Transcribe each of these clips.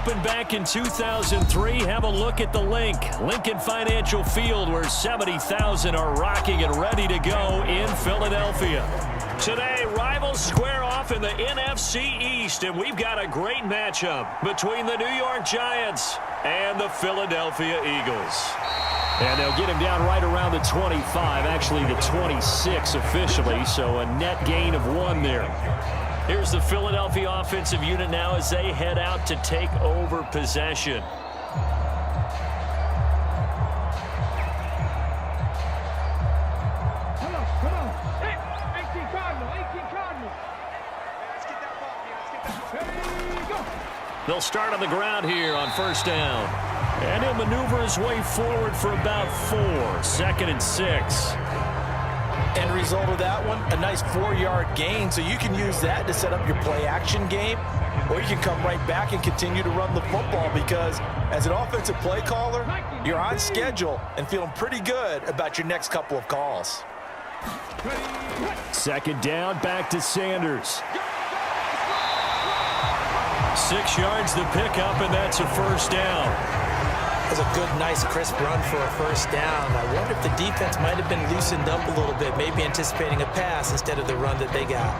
opened back in 2003. Have a look at the link. Lincoln Financial Field, where 70,000 are rocking and ready to go in Philadelphia. Today, rivals square off in the NFC East, and we've got a great matchup between the New York Giants and the Philadelphia Eagles. And they'll get him down right around the 25, actually the 26 officially, so a net gain of 1 there. Here's the Philadelphia offensive unit now as they head out to take over possession. They'll start on the ground here on first down. And he'll maneuver his way forward for about 4. 2nd and 6. End result of that one, a nice 4-yard gain. So you can use that to set up your play-action game, or you can come right back and continue to run the football because as an offensive play caller, you're on schedule and feeling pretty good about your next couple of calls. 2nd down, back to Sanders. 6 yards to pick up, and that's a first down. That was a good, nice, crisp run for a first down. I wonder if the defense might have been loosened up a little bit, maybe anticipating a pass instead of the run that they got.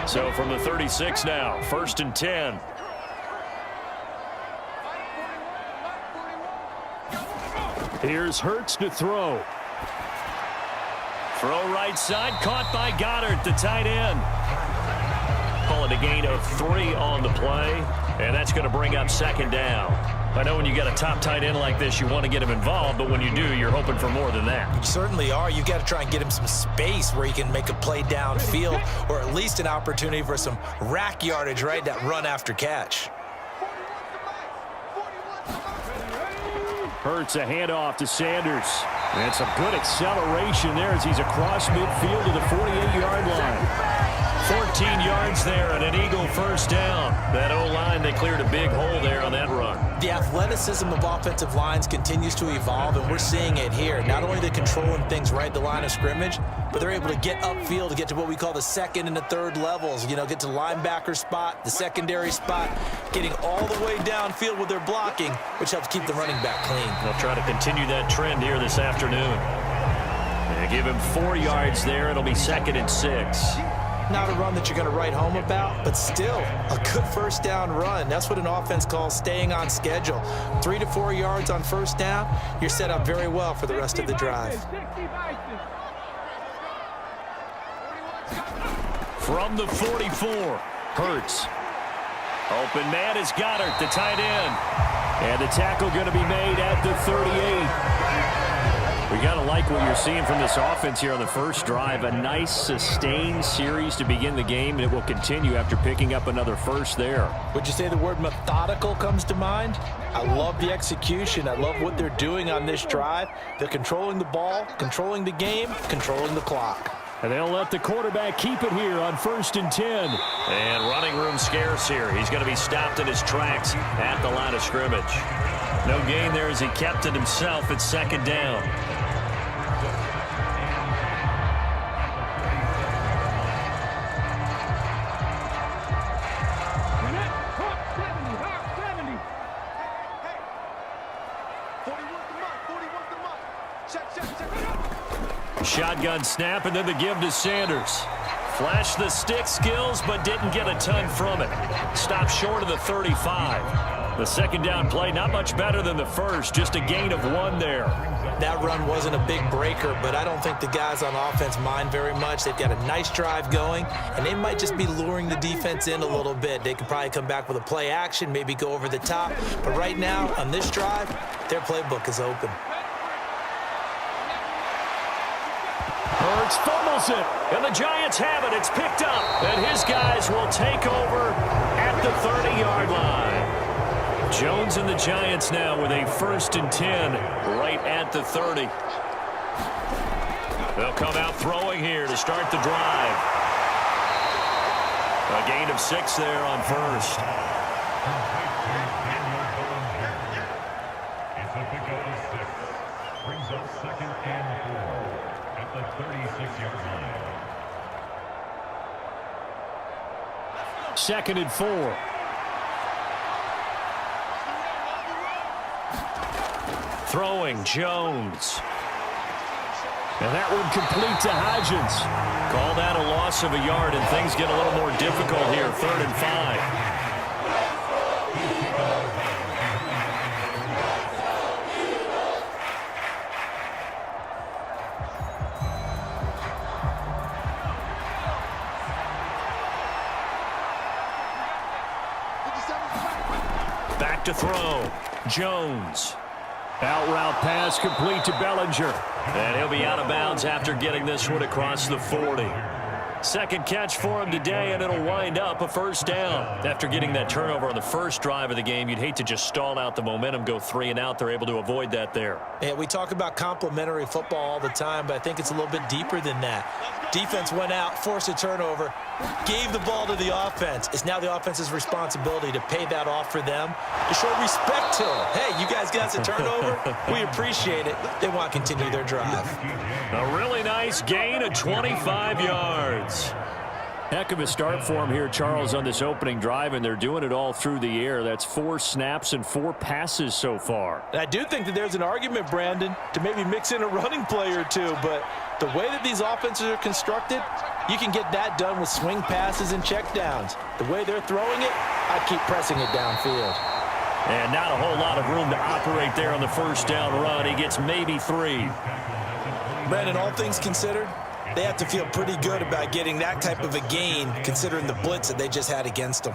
So from the 36 now, 1st and 10. Here's Hurts to throw. Throw right side, caught by Goddard, the tight end. Call it a gain of 3 on the play, and that's going to bring up 2nd down. I know when you got a top tight end like this, you want to get him involved, but when you do, you're hoping for more than that. You certainly are. You got to try and get him some space where he can make a play downfield, or at least an opportunity for some rack yardage, right? That run after catch. Hurts a handoff to Sanders. And some good acceleration there as he's across midfield to the 48-yard line. 14 yards there and an Eagle first down. That O-line, they cleared a big hole there on that run. The athleticism of offensive lines continues to evolve, and we're seeing it here. Not only they're controlling things right at the line of scrimmage, but they're able to get upfield to get to what we call the 2nd and the 3rd levels. You know, get to the linebacker spot, the secondary spot, getting all the way downfield with their blocking, which helps keep the running back clean. They'll try to continue that trend here this afternoon. They give him 4 yards there. It'll be 2nd and 6. Not a run that you're going to write home about, but still a good first down run. That's what an offense calls staying on schedule. 3 to 4 yards on first down, you're set up very well for the rest of the drive. From the 44, Hurts. Open man is Goddard, the tight end. And the tackle going to be made at the 38. We got to like what you're seeing from this offense here on the first drive. A nice, sustained series to begin the game, and it will continue after picking up another first there. Would you say the word methodical comes to mind? I love the execution. I love what they're doing on this drive. They're controlling the ball, controlling the game, controlling the clock. And they'll let the quarterback keep it here on 1st and 10. And running room scarce here. He's going to be stopped in his tracks at the line of scrimmage. No gain there as he kept it himself at 2nd down. Shotgun snap, and then the give to Sanders. Flashed the stick skills, but didn't get a ton from it. Stopped short of the 35. The 2nd down play, not much better than the first, just a gain of 1 there. That run wasn't a big breaker, but I don't think the guys on offense mind very much. They've got a nice drive going, and they might just be luring the defense in a little bit. They could probably come back with a play action, maybe go over the top. But right now, on this drive, their playbook is open. Hurts fumbles it, and the Giants have it. It's picked up, and his guys will take over at the 30-yard line. Jones and the Giants now with a 1st and 10 right at the 30. They'll come out throwing here to start the drive. A gain of 6 there on first. It's a pickup of 6. Brings up 2nd and 4 at the 36-yard line. 2nd and 4. Throwing Jones. And that one complete to Hodgins. Call that a loss of a yard, and things get a little more difficult here. 3rd and 5. Back to throw. Jones. Out route pass complete to Bellinger. And he'll be out of bounds after getting this one across the 40. Second catch for him today, and it'll wind up a 1st down. After getting that turnover on the first drive of the game, you'd hate to just stall out the momentum, go 3 and out. They're able to avoid that there. Yeah, we talk about complementary football all the time, but I think it's a little bit deeper than that. Defense went out, forced a turnover, gave the ball to the offense. It's now the offense's responsibility to pay that off for them, to show respect to them. Hey, you guys got a turnover? We appreciate it. They want to continue their drive. A really nice gain of 25 yards. Heck of a start for him here, Charles, on this opening drive, and they're doing it all through the air. That's 4 snaps and 4 passes so far. And I do think that there's an argument, Brandon, to maybe mix in a running play or two, but the way that these offenses are constructed, you can get that done with swing passes and checkdowns. The way they're throwing it, I'd keep pressing it downfield. And not a whole lot of room to operate there on the 1st down run. He gets maybe 3. Brandon, all things considered, they have to feel pretty good about getting that type of a gain, considering the blitz that they just had against them.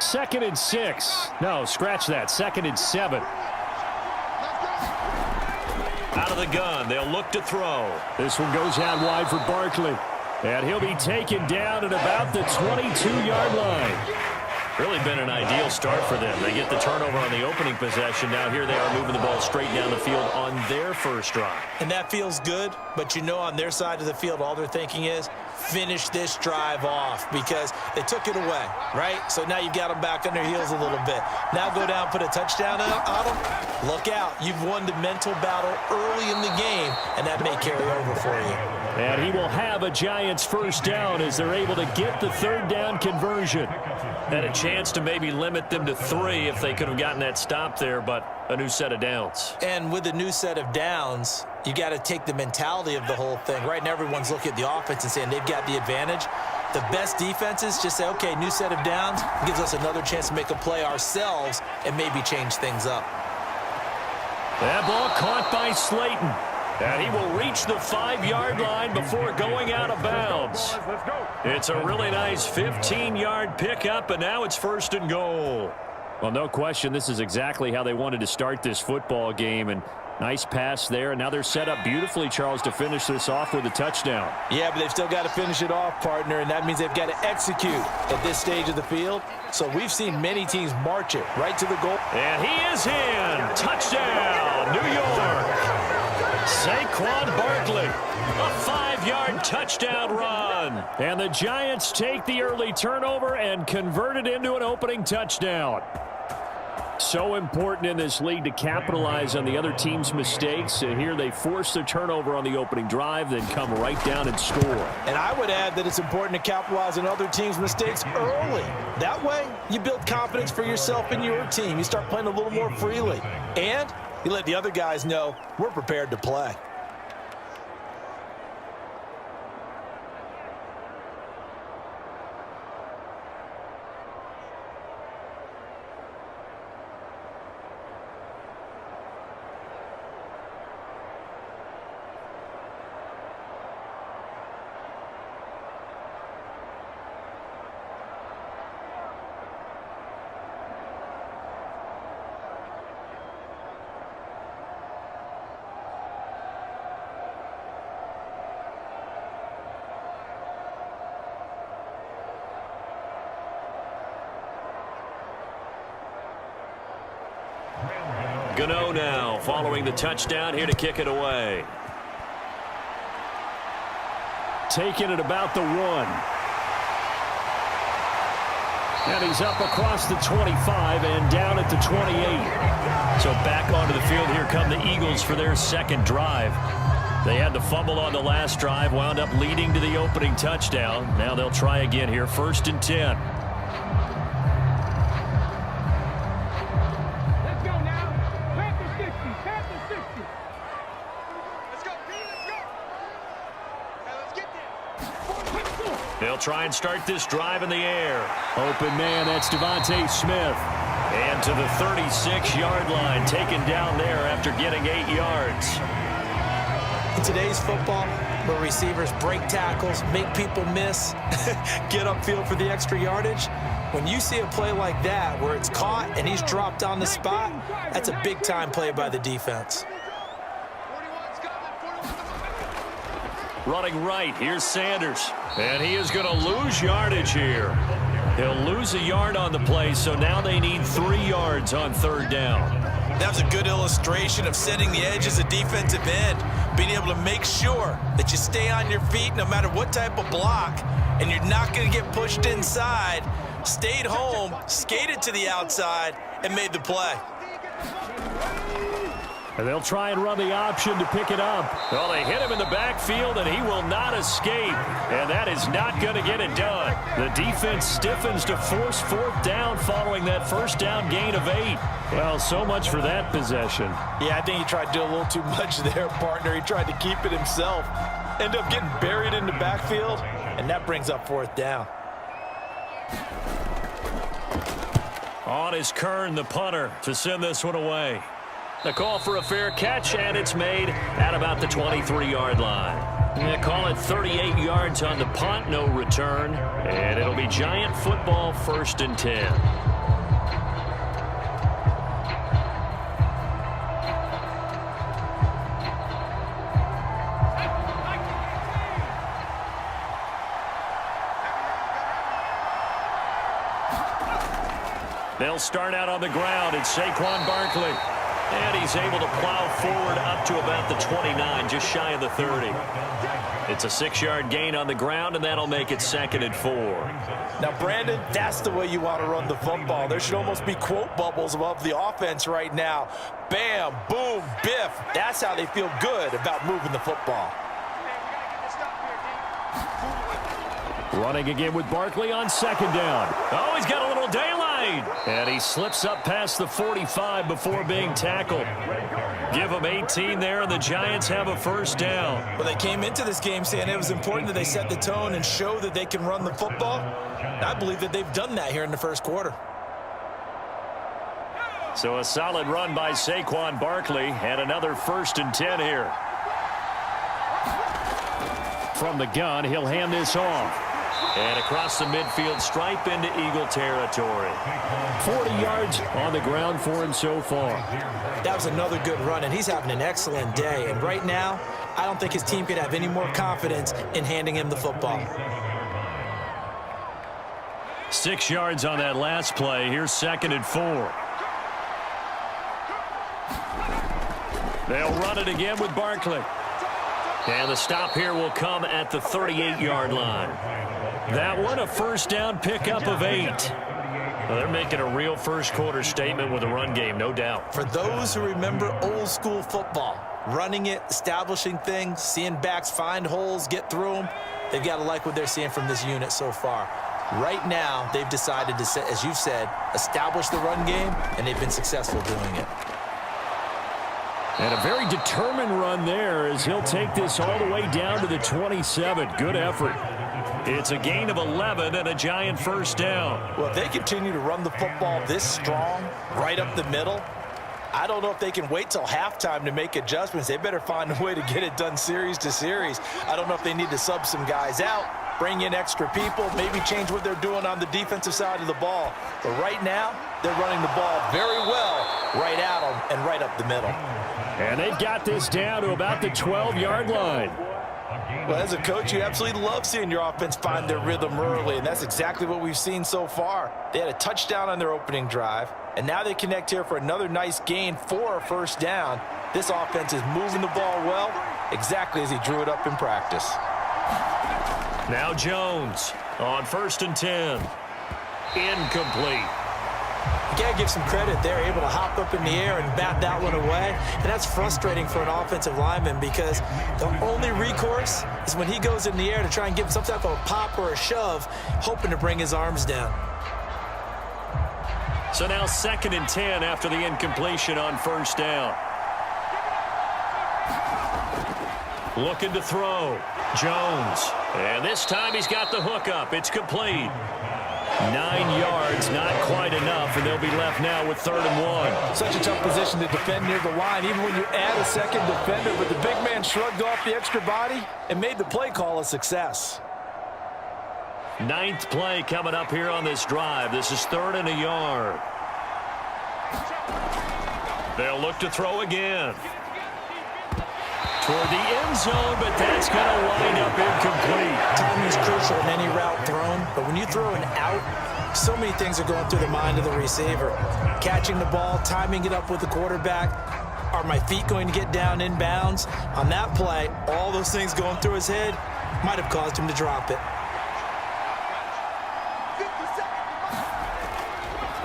2nd and 6. No, scratch that. 2nd and 7. Out of the gun. They'll look to throw. This one goes out wide for Barkley. And he'll be taken down at about the 22-yard line. Really been an ideal start for them. They get the turnover on the opening possession. Now here they are moving the ball straight down the field on their first drive. And that feels good, but you know on their side of the field all they're thinking is finish this drive off because they took it away, right? So now you've got them back on their heels a little bit. Now go down, put a touchdown on them. Look out. You've won the mental battle early in the game, and that may carry over for you. And he will have a Giants 1st down as they're able to get the 3rd down conversion. Had a chance to maybe limit them to 3 if they could have gotten that stop there, but a new set of downs. And with a new set of downs, you got to take the mentality of the whole thing. Right now, everyone's looking at the offense and saying they've got the advantage. The best defenses just say, okay, new set of downs gives us another chance to make a play ourselves and maybe change things up. That ball caught by Slayton. And he will reach the 5-yard line before going out of bounds. It's a really nice 15-yard pickup, and now it's 1st and goal. Well, no question, this is exactly how they wanted to start this football game. And nice pass there, and now they're set up beautifully, Charles, to finish this off with a touchdown. Yeah, but they've still got to finish it off, partner, and that means they've got to execute at this stage of the field. So we've seen many teams march it right to the goal. And he is in. Touchdown, New York. Saquon Barkley, a 5-yard touchdown run. And the Giants take the early turnover and convert it into an opening touchdown. So important in this league to capitalize on the other team's mistakes. And here they force the turnover on the opening drive, then come right down and score. And I would add that it's important to capitalize on other teams' mistakes early. That way, you build confidence for yourself and your team. You start playing a little more freely. And you let the other guys know we're prepared to play. Gano now following the touchdown here to kick it away. Taking it about the 1. And he's up across the 25 and down at the 28. So back onto the field here come the Eagles for their 2nd drive. They had the fumble on the last drive, wound up leading to the opening touchdown. Now they'll try again here, 1st and 10. Let's go now. Panther 60. Panther 60. Let's go, P. Let's go. Now let's get there. They'll try and start this drive in the air. Open man, that's Devontae Smith. And to the 36-yard line, taken down there after getting 8 yards. In today's football, where receivers break tackles, make people miss, get upfield for the extra yardage, when you see a play like that where it's caught and he's dropped on the spot, that's a big-time play by the defense. Running right, here's Sanders. And he is going to lose yardage here. He'll lose a yard on the play, so now they need 3 yards on 3rd down. That was a good illustration of setting the edge as a defensive end, being able to make sure that you stay on your feet no matter what type of block, and you're not going to get pushed inside. Stayed home, skated to the outside, and made the play. And they'll try and run the option to pick it up. Well, they hit him in the backfield, and he will not escape. And that is not going to get it done. The defense stiffens to force 4th down following that 1st down gain of 8. Well, so much for that possession. Yeah, I think he tried to do a little too much there, partner. He tried to keep it himself. Ended up getting buried in the backfield, and that brings up 4th down. On is Kern, the punter, to send this one away. The call for a fair catch, and it's made at about the 23-yard line. They call it 38 yards on the punt, no return. And it'll be Giant football, 1st and 10. They'll start out on the ground. It's Saquon Barkley. And he's able to plow forward up to about the 29, just shy of the 30. It's a 6-yard gain on the ground, and that'll make it 2nd and 4. Now, Brandon, that's the way you want to run the football. There should almost be quote bubbles above the offense right now. Bam, boom, biff. That's how they feel good about moving the football. Running again with Barkley on 2nd down. Oh, he's got a little daylight. And he slips up past the 45 before being tackled. Give him 18 there, and the Giants have a 1st down. Well, they came into this game saying it was important that they set the tone and show that they can run the football. I believe that they've done that here in the 1st quarter. So a solid run by Saquon Barkley, and another 1st and 10 here. From the gun, he'll hand this off. And across the midfield stripe into Eagle territory. 40 yards on the ground for him so far. That was another good run, and he's having an excellent day. And right now, I don't think his team could have any more confidence in handing him the football. 6 yards on that last play. Here's 2nd and 4. They'll run it again with Barkley. And the stop here will come at the 38-yard line. That one, a 1st down pickup of 8. Well, they're making a real 1st quarter statement with a run game, no doubt. For those who remember old school football, running it, establishing things, seeing backs find holes, get through them, they've got to like what they're seeing from this unit so far. Right now, they've decided to, as you've said, establish the run game, and they've been successful doing it. And a very determined run there as he'll take this all the way down to the 27. Good effort. It's a gain of 11 and a Giant 1st down. Well, if they continue to run the football this strong, right up the middle, I don't know if they can wait till halftime to make adjustments. They better find a way to get it done series to series. I don't know if they need to sub some guys out, bring in extra people, maybe change what they're doing on the defensive side of the ball. But right now, they're running the ball very well right at them and right up the middle. And they've got this down to about the 12-yard line. Well, as a coach, you absolutely love seeing your offense find their rhythm early, and that's exactly what we've seen so far. They had a touchdown on their opening drive, and now they connect here for another nice gain for a 1st down. This offense is moving the ball well, exactly as he drew it up in practice. Now Jones on 1st and 10. Incomplete. You got to give some credit. They're able to hop up in the air and bat that one away. And that's frustrating for an offensive lineman because the only recourse is when he goes in the air to try and give some type of a pop or a shove, hoping to bring his arms down. So now 2nd and 10 after the incompletion on first down. Looking to throw. Jones. And this time he's got the hook up. It's complete. 9 yards, not quite enough, and they'll be left now with 3rd and 1. Such a tough position to defend near the line, even when you add a second defender, but the big man shrugged off the extra body and made the play call a success. 9th play coming up here on this drive. This is 3rd and a yard. They'll look to throw again. Toward the end zone, but that's going to wind up incomplete. Timing is crucial in any route thrown, but when you throw an out, so many things are going through the mind of the receiver. Catching the ball, timing it up with the quarterback. Are my feet going to get down in bounds? On that play, all those things going through his head might have caused him to drop it.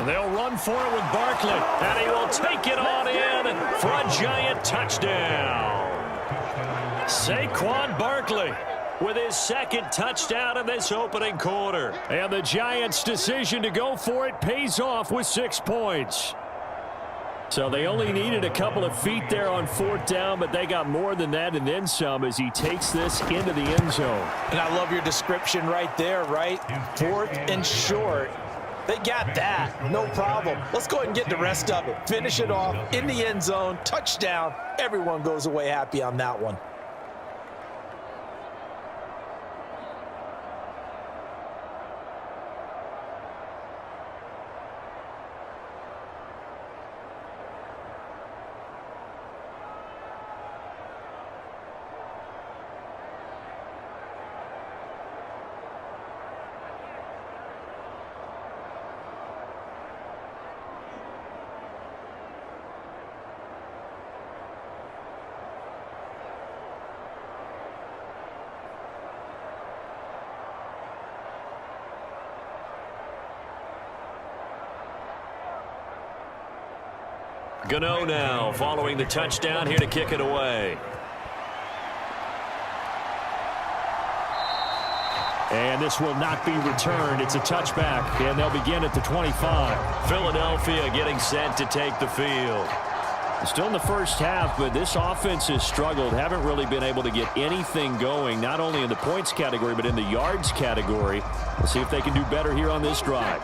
They'll run for it with Barkley, and he will take it on in for a giant touchdown. Saquon Barkley with his 2nd touchdown in this opening quarter. And the Giants' decision to go for it pays off with 6 points. So they only needed a couple of feet there on 4th down, but they got more than that and then some as he takes this into the end zone. And I love your description right there, right? 4th and short. They got that. No problem. Let's go ahead and get the rest of it. Finish it off in the end zone. Touchdown. Everyone goes away happy on that one. Gano now following the touchdown here to kick it away. And this will not be returned. It's a touchback, and they'll begin at the 25. Philadelphia getting set to take the field. Still in the first half, but this offense has struggled. Haven't really been able to get anything going, not only in the points category, but in the yards category. We'll see if they can do better here on this drive.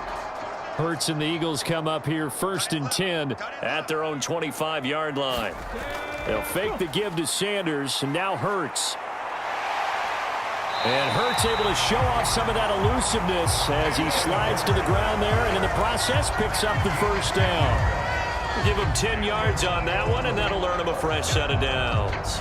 Hurts and the Eagles come up here 1st and 10 at their own 25-yard line. They'll fake the give to Sanders, and now Hurts. And Hurts able to show off some of that elusiveness as he slides to the ground there, and in the process picks up the 1st down. Give him 10 yards on that one, and that'll earn him a fresh set of downs.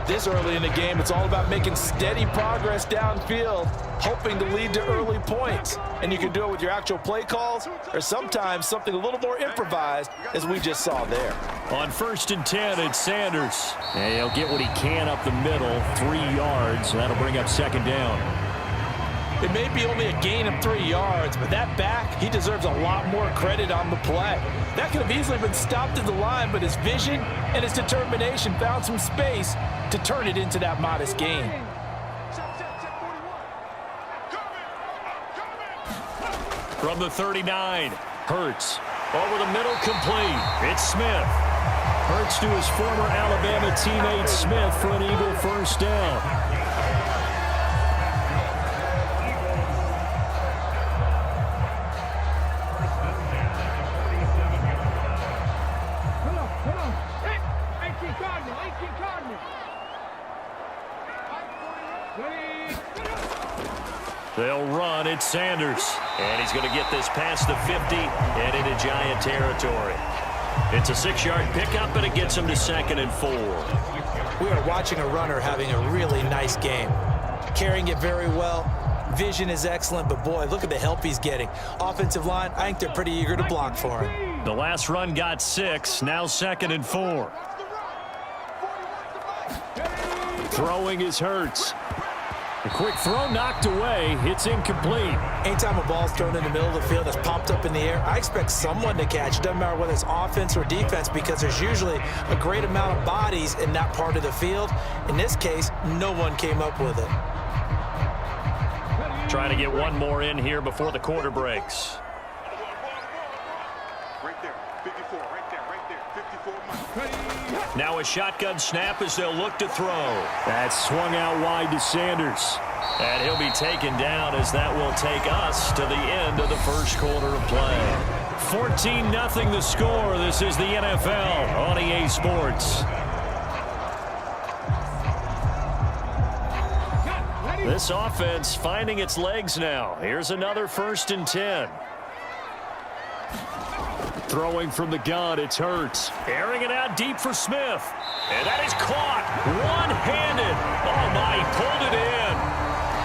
This early in the game, it's all about making steady progress downfield, hoping to lead to early points. And you can do it with your actual play calls or sometimes something a little more improvised, as we just saw there. On 1st and 10, it's Sanders. And he'll get what he can up the middle, 3 yards, and that'll bring up 2nd down. It may be only a gain of 3 yards, but that back, he deserves a lot more credit on the play. That could have easily been stopped at the line, but his vision and his determination found some space to turn it into that modest gain. From the 39, Hurts. Over the middle, complete. It's Smith. Hurts to his former Alabama teammate Smith for an Eagle 1st down. They'll run. It's Sanders. And he's going to get this past the 50 and into Giant territory. It's a 6-yard pickup, and it gets him to 2nd and 4. We are watching a runner having a really nice game. Carrying it very well. Vision is excellent, but boy, look at the help he's getting. Offensive line, I think they're pretty eager to block for him. The last run got 6, now 2nd and 4. Throwing is Hurts. A quick throw knocked away. It's incomplete. Anytime a ball's thrown in the middle of the field that's popped up in the air, I expect someone to catch. It doesn't matter whether it's offense or defense, because there's usually a great amount of bodies in that part of the field. In this case, no one came up with it. Trying to get one more in here before the quarter breaks. Right there, 54, right there, 54. Now a shotgun snap as they'll look to throw. That's swung out wide to Sanders. And he'll be taken down as that will take us to the end of the first quarter of play. 14-0 the score. This is the NFL on EA Sports. This offense finding its legs now. Here's another 1st and 10. Throwing from the gun, it's Hurts. Airing it out deep for Smith. And that is caught. One-handed. Oh, my, he pulled it in.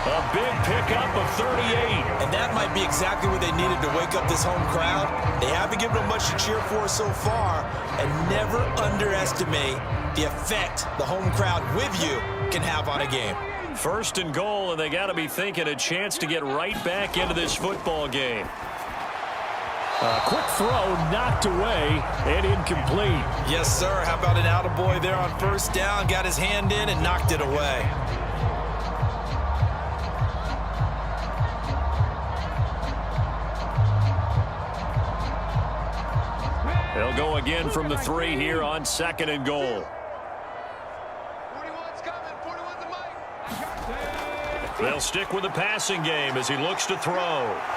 A big pickup of 38. And that might be exactly what they needed to wake up this home crowd. They haven't given them much to cheer for so far. And never underestimate the effect the home crowd with you can have on a game. 1st and goal, and they got to be thinking a chance to get right back into this football game. A quick throw knocked away and incomplete. Yes, sir. How about an attaboy there on 1st down? Got his hand in and knocked it away. They'll go again from the 3 here on 2nd and goal. 41's coming, 41's the mic. They'll stick with the passing game as he looks to throw.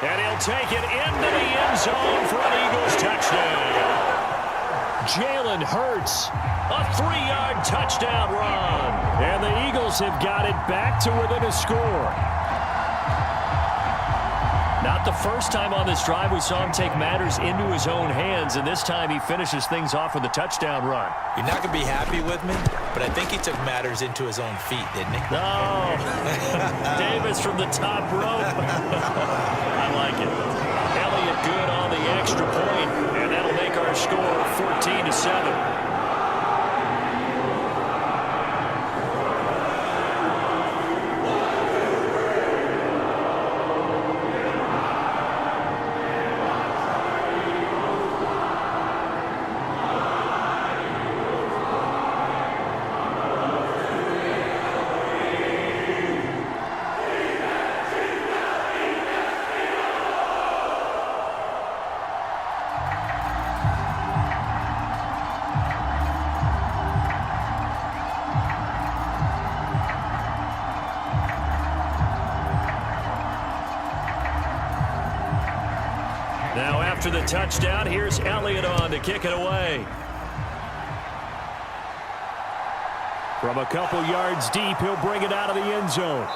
And he'll take it into the end zone for an Eagles touchdown. Jalen Hurts, a 3-yard touchdown run. And the Eagles have got it back to within a score. Not the first time on this drive we saw him take matters into his own hands, and this time he finishes things off with a touchdown run. You're not going to be happy with me, but I think he took matters into his own feet, didn't he? No. Davis from the top rope. I like it. Elliott good on the extra point, and that'll make our score 14-7. Now after the touchdown, here's Elliott on to kick it away. From a couple yards deep, he'll bring it out of the end zone.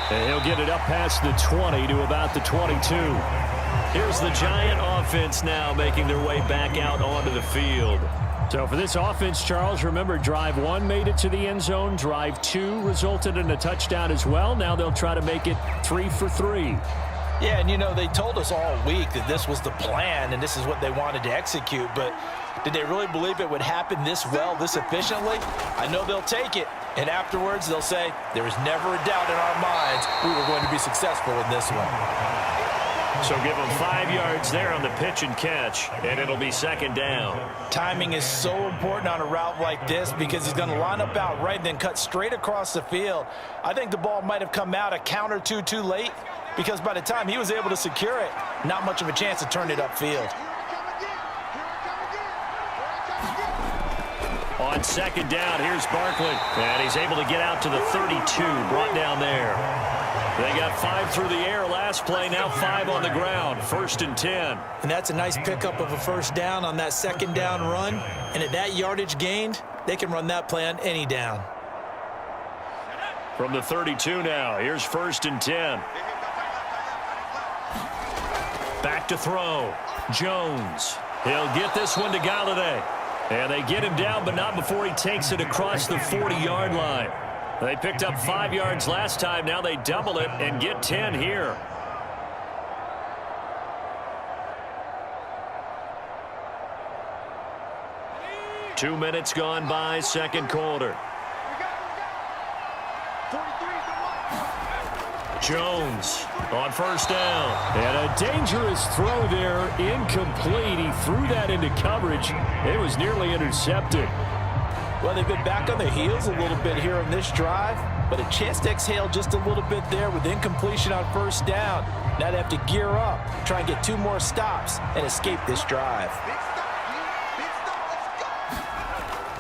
And he'll get it up past the 20 to about the 22. Here's the Giant offense now making their way back out onto the field. So for this offense, Charles, remember, drive 1 made it to the end zone. Drive 2 resulted in a touchdown as well. Now they'll try to make it 3 for 3. Yeah, and you know, they told us all week that this was the plan and this is what they wanted to execute, but did they really believe it would happen this well, this efficiently? I know they'll take it, and afterwards they'll say, there was never a doubt in our minds we were going to be successful in this one. So give them 5 yards there on the pitch and catch, and it'll be 2nd down. Timing is so important on a route like this because he's going to line up out right and then cut straight across the field. I think the ball might have come out a count or two too late, because by the time he was able to secure it, not much of a chance to turn it upfield. On 2nd down, here's Barkley. And he's able to get out to the 32, brought down there. They got 5 through the air last play, now 5 on the ground. 1st and 10. And that's a nice pickup of a 1st down on that 2nd down run. And at that yardage gained, they can run that play on any down. From the 32 now, here's 1st and 10. Back to throw. Jones. He'll get this one to Galladay. And they get him down, but not before he takes it across the 40-yard line. They picked up 5 yards last time. Now they double it and get 10 here. Two minutes gone by, 2nd quarter. Jones on first down. And a dangerous throw there, incomplete. He threw that into coverage. It was nearly intercepted. Well, they've been back on their heels a little bit here in this drive, but a chance to exhale just a little bit there with incompletion on first down. Now they have to gear up, try and get 2 more stops, and escape this drive.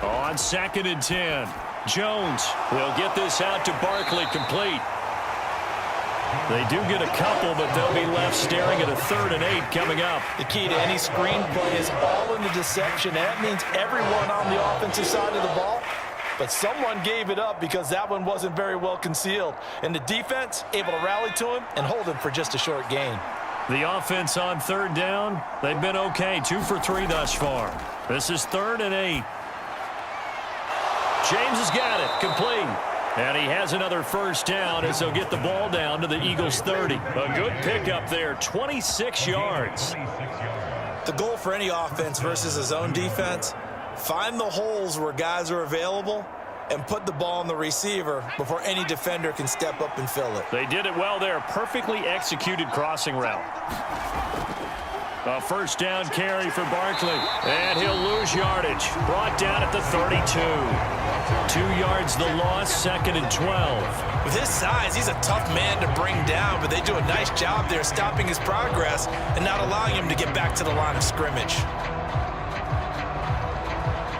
On 2nd and 10, Jones will get this out to Barkley, complete. They do get a couple, but they'll be left staring at a 3rd and 8 coming up. The key to any screenplay is all in the deception. That means everyone on the offensive side of the ball, but someone gave it up because that one wasn't very well concealed. And the defense able to rally to him and hold him for just a short gain. The offense on 3rd down, they've been okay, 2 for 3 thus far. This is 3rd and 8. James has got it, complete. And he has another first down as they'll get the ball down to the Eagles' 30. A good pickup there, 26 yards. The goal for any offense versus a zone defense, find the holes where guys are available and put the ball on the receiver before any defender can step up and fill it. They did it well there, perfectly executed crossing route. A first down carry for Barkley, and he'll lose yardage. Brought down at the 32. 2 yards the loss, 2nd and 12. With his size, he's a tough man to bring down, but they do a nice job there stopping his progress and not allowing him to get back to the line of scrimmage.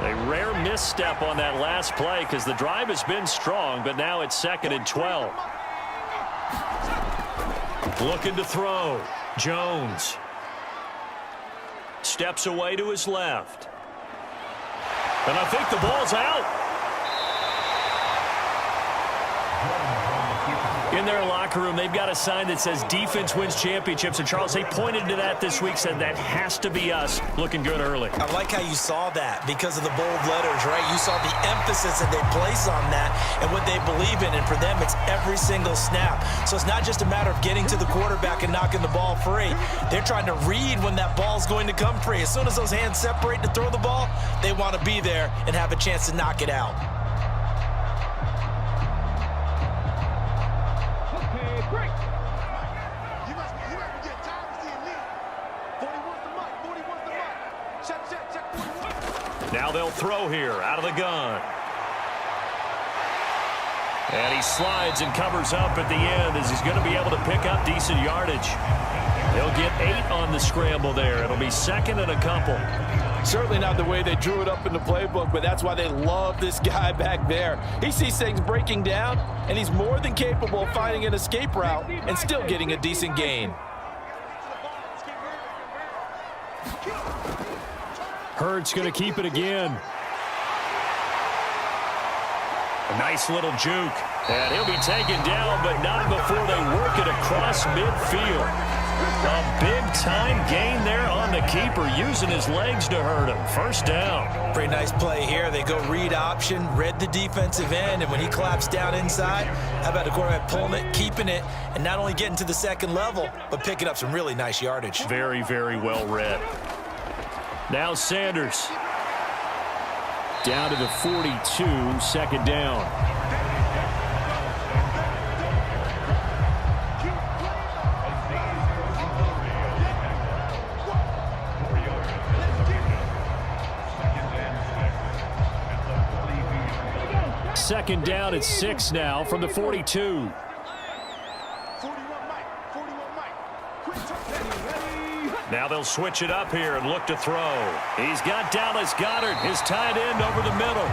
A rare misstep on that last play because the drive has been strong, but now it's 2nd and 12. Looking to throw. Jones steps away to his left. And I think the ball's out. In their locker room, they've got a sign that says defense wins championships. And, Charles, they pointed to that this week, said that has to be us. Looking good early. I like how you saw that because of the bold letters, right? You saw the emphasis that they place on that and what they believe in. And for them, it's every single snap. So it's not just a matter of getting to the quarterback and knocking the ball free. They're trying to read when that ball's going to come free. As soon as those hands separate to throw the ball, they want to be there and have a chance to knock it out. Now they'll throw here out of the gun. And he slides and covers up at the end as he's going to be able to pick up decent yardage. They'll get 8 on the scramble there. It'll be 2nd and a couple. Certainly not the way they drew it up in the playbook, but that's why they love this guy back there. He sees things breaking down, and he's more than capable of finding an escape route and still getting a decent gain. Hurts going to keep it again. A nice little juke. And he'll be taken down, but not before they work it across midfield. A big-time gain there on the keeper, using his legs to hurt him. First down. Pretty nice play here. They go read option, read the defensive end, and when he claps down inside, how about the quarterback pulling it, keeping it, and not only getting to the 2nd level, but picking up some really nice yardage. Very, very well read. Now Sanders. Down to the 42, 2nd down. Second down at 6 now from the 42. Now they'll switch it up here and look to throw. He's got Dallas Goedert, his tight end, over the middle.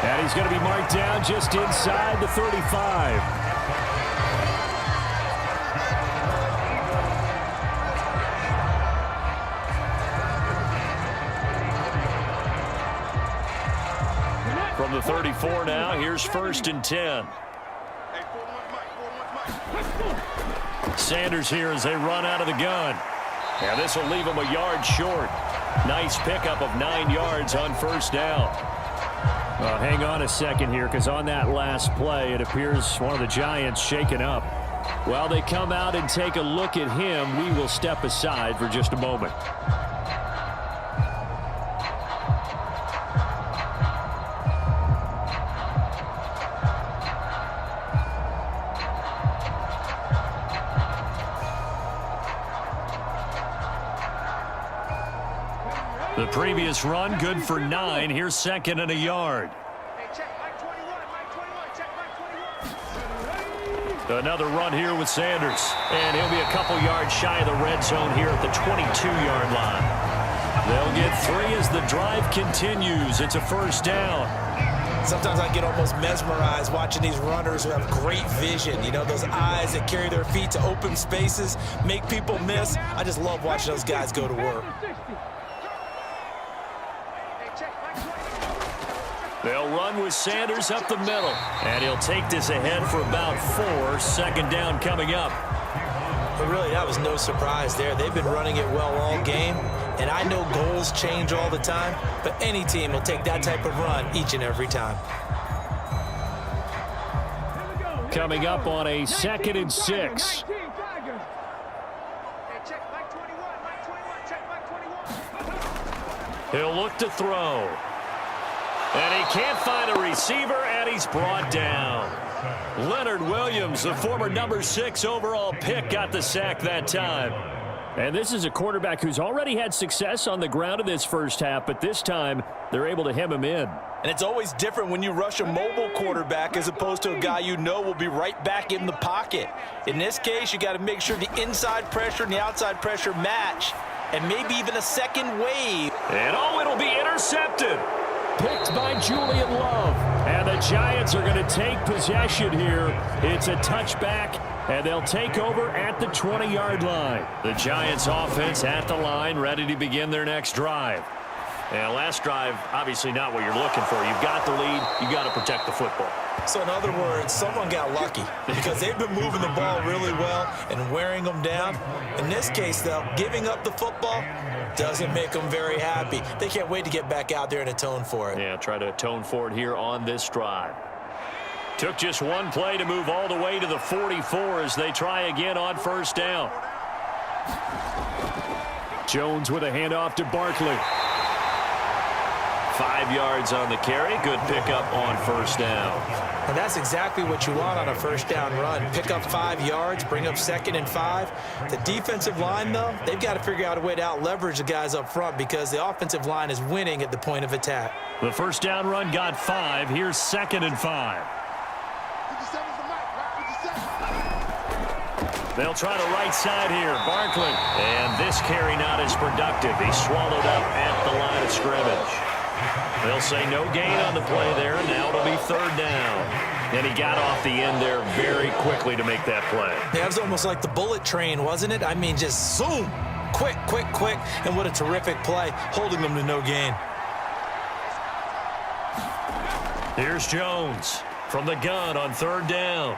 And he's going to be marked down just inside the 35. From the 34 now, here's 1st and 10. Sanders here as they run out of the gun. And this will leave them a yard short. Nice pickup of 9 yards on first down. Hang on a second here, because on that last play, it appears one of the Giants shaken up. While they come out and take a look at him, we will step aside for just a moment. The previous run good for 9. Here's second and a yard. Hey, check Mike 21, Mike 21, check Mike 21. Another run here with Sanders. And he'll be a couple yards shy of the red zone here at the 22-yard line. They'll get 3 as the drive continues. It's a first down. Sometimes I get almost mesmerized watching these runners who have great vision. You know, those eyes that carry their feet to open spaces, make people miss. I just love watching those guys go to work. They'll run with Sanders up the middle. And he'll take this ahead for about 4. Second down coming up. But really, that was no surprise there. They've been running it well all game. And I know goals change all the time, but any team will take that type of run each and every time. Coming up on a 2nd and 6. He'll look to throw. And he can't find a receiver, and he's brought down. Leonard Williams, the former number 6 overall pick, got the sack that time. And this is a quarterback who's already had success on the ground in this first half, but this time they're able to hem him in. And it's always different when you rush a mobile quarterback as opposed to a guy you know will be right back in the pocket. In this case, you got to make sure the inside pressure and the outside pressure match, and maybe even a second wave. And it'll be intercepted. Picked by Julian Love. And the Giants are going to take possession here. It's a touchback, and they'll take over at the 20-yard line. The Giants offense at the line, ready to begin their next drive. And last drive, obviously not what you're looking for. You've got the lead. You've got to protect the football. So in other words, someone got lucky because they've been moving the ball really well and wearing them down. In this case, though, giving up the football doesn't make them very happy. They can't wait to get back out there and atone for it. Yeah, try to atone for it here on this drive. Took just one play to move all the way to the 44 as they try again on first down. Jones with a handoff to Barkley. 5 yards on the carry. Good pickup on first down. And that's exactly what you want on a first down run. Pick up 5 yards, bring up 2nd and 5. The defensive line, though, they've got to figure out a way to out-leverage the guys up front because the offensive line is winning at the point of attack. The first down run got 5. Here's 2nd and 5. They'll try the right side here. Barkley. And this carry not as productive. He's swallowed up at the line of scrimmage. They'll say no gain on the play there. Now it'll be 3rd down. And he got off the end there very quickly to make that play. Yeah, it was almost like the bullet train, wasn't it? I mean, just zoom. Quick, quick, quick. And what a terrific play, holding them to no gain. Here's Jones from the gun on 3rd down.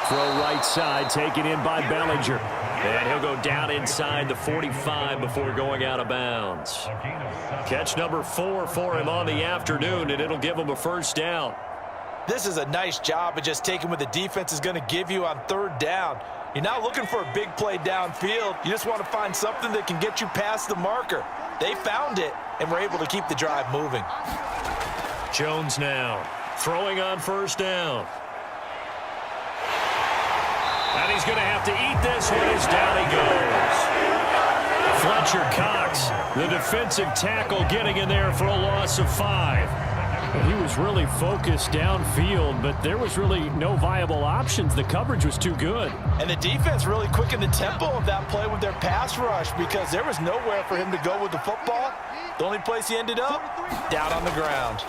Throw right side, taken in by Bellinger. And he'll go down inside the 45 before going out of bounds. Catch number 4 for him on the afternoon, and it'll give him a first down. This is a nice job of just taking what the defense is going to give you on 3rd down. You're not looking for a big play downfield. You just want to find something that can get you past the marker. They found it, and were able to keep the drive moving. Jones now throwing on first down. And he's going to have to eat this one as down he goes. Fletcher Cox, the defensive tackle, getting in there for a loss of 5. He was really focused downfield, but there was really no viable options. The coverage was too good. And the defense really quickened the tempo of that play with their pass rush because there was nowhere for him to go with the football. The only place he ended up, down on the ground.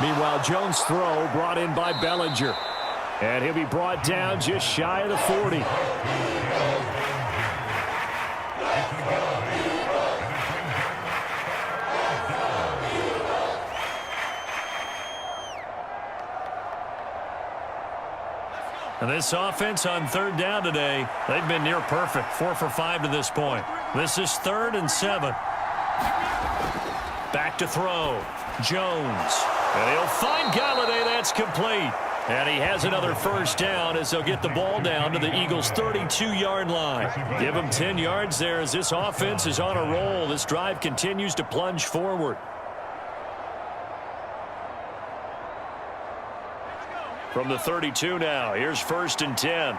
Meanwhile, Jones' throw brought in by Bellinger. And he'll be brought down just shy of the 40. And this offense on 3rd down today, they've been near perfect. 4 for 5 to this point. This is 3rd and 7. Back to throw. Jones. And he'll find Galladay. That's complete. And he has another first down as they'll get the ball down to the Eagles' 32-yard line. Give them 10 yards there as this offense is on a roll. This drive continues to plunge forward. From the 32 now, here's 1st and 10.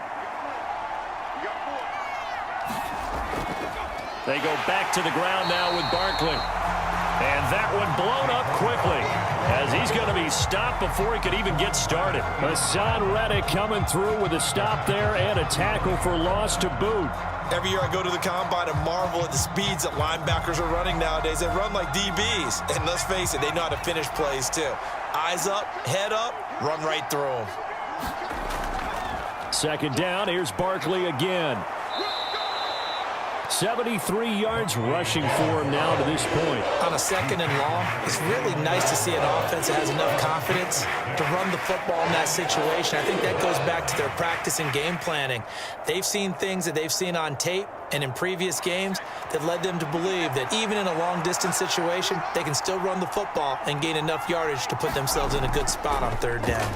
They go back to the ground now with Barkley. And that one blown up quickly as he's going to be stopped before he could even get started. Hassan Reddick coming through with a stop there and a tackle for loss to boot. Every year I go to the combine and marvel at the speeds that linebackers are running nowadays. They run like DBs. And let's face it, they know how to finish plays too. Eyes up, head up, run right through them. Second down, here's Barkley again. 73 yards rushing for him now to this point. On a second and long, it's really nice to see an offense that has enough confidence to run the football in that situation. I think that goes back to their practice and game planning. They've seen things that they've seen on tape and in previous games that led them to believe that even in a long-distance situation, they can still run the football and gain enough yardage to put themselves in a good spot on third down.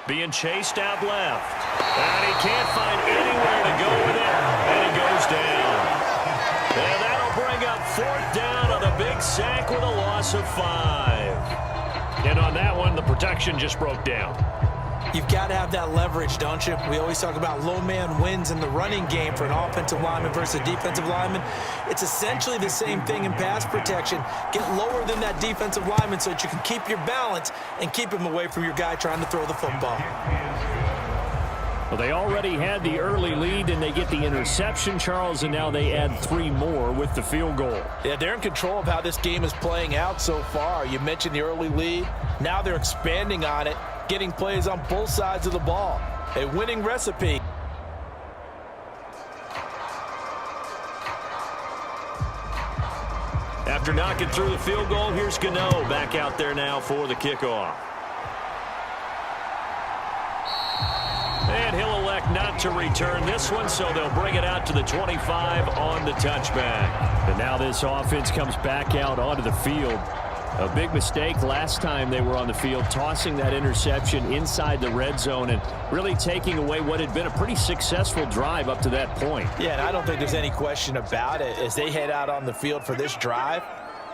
Being chased out left. And he can't find anywhere to go with it. And he goes down. And that'll bring up fourth down on a big sack with a loss of 5. And on that one, the protection just broke down. You've got to have that leverage, don't you? We always talk about low man wins in the running game for an offensive lineman versus a defensive lineman. It's essentially the same thing in pass protection. Get lower than that defensive lineman so that you can keep your balance and keep him away from your guy trying to throw the football. Well, they already had the early lead, and they get the interception, Charles, and now they add 3 more with the field goal. Yeah, they're in control of how this game is playing out so far. You mentioned the early lead. Now they're expanding on it, getting plays on both sides of the ball. A winning recipe. After knocking through the field goal, here's Gano back out there now for the kickoff. And he'll elect not to return this one, so they'll bring it out to the 25 on the touchback. And now this offense comes back out onto the field. A big mistake last time they were on the field, tossing that interception inside the red zone and really taking away what had been a pretty successful drive up to that point. Yeah, and I don't think there's any question about it. As they head out on the field for this drive,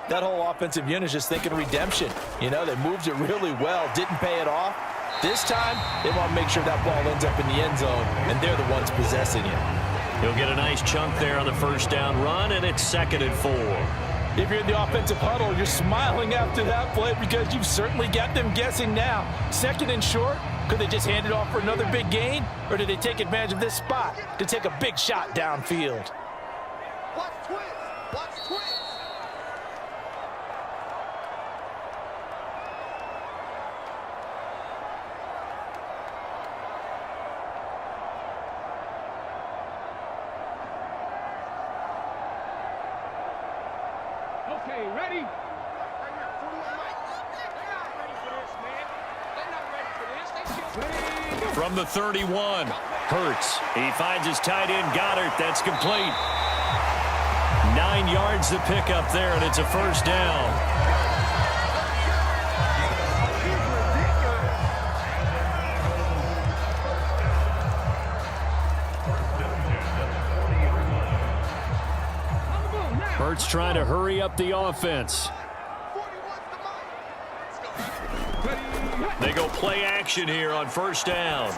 that whole offensive unit is just thinking redemption. You know, they moved it really well, didn't pay it off. This time, they want to make sure that ball ends up in the end zone, and they're the ones possessing it. He'll get a nice chunk there on the first down run, and it's 2nd and 4. If you're in the offensive huddle, you're smiling after that play because you've certainly got them guessing now. 2nd and short, could they just hand it off for another big gain? Or did they take advantage of this spot to take a big shot downfield? Watch twins. Watch twins. Okay, ready? Right here, 41 Mike. They're not ready for this, man. They're not ready for this. They still... From the 31, Hurts. He finds his tight end, Goddard. That's complete. 9 yards to pick up there, and it's a first down. Hurts trying to hurry up the offense. They go play action here on first down.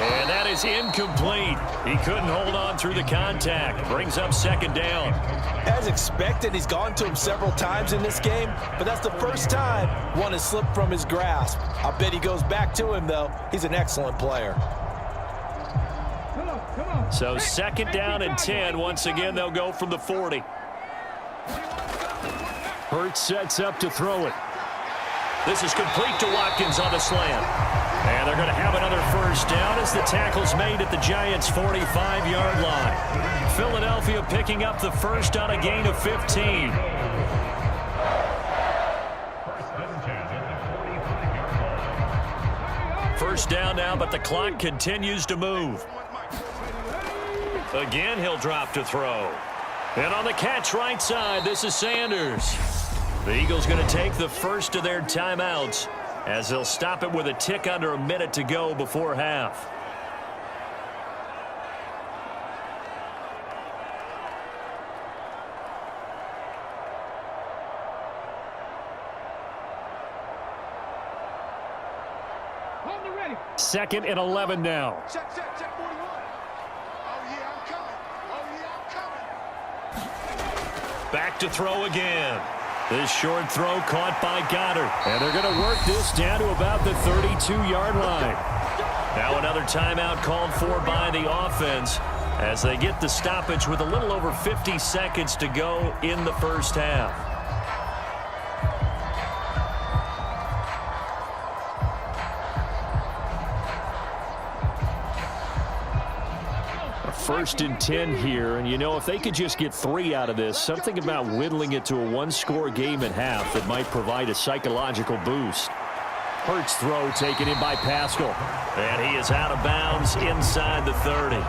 And that is incomplete. He couldn't hold on through the contact. Brings up 2nd down. As expected, he's gone to him several times in this game, but that's the first time one has slipped from his grasp. I bet he goes back to him, though. He's an excellent player. So 2nd down and 10. Once again, they'll go from the 40. Hurts sets up to throw it. This is complete to Watkins on the slant. And they're going to have another first down as the tackle's made at the Giants' 45-yard line. Philadelphia picking up the first on a gain of 15. First down now, but the clock continues to move. Again, he'll drop to throw. And on the catch right side, this is Sanders. The Eagles going to take the first of their timeouts as they'll stop it with a tick under a minute to go before half. Hold it ready. 2nd and 11 now. Check, 41. Oh, yeah. Back to throw again. This short throw caught by Goddard. And they're going to work this down to about the 32-yard line. Now another timeout called for by the offense as they get the stoppage with a little over 50 seconds to go in the first half. First and 10 here, and you know, if they could just get 3 out of this, something about whittling it to a one-score game at half that might provide a psychological boost. Hurts throw taken in by Pascal. And he is out of bounds inside the 30.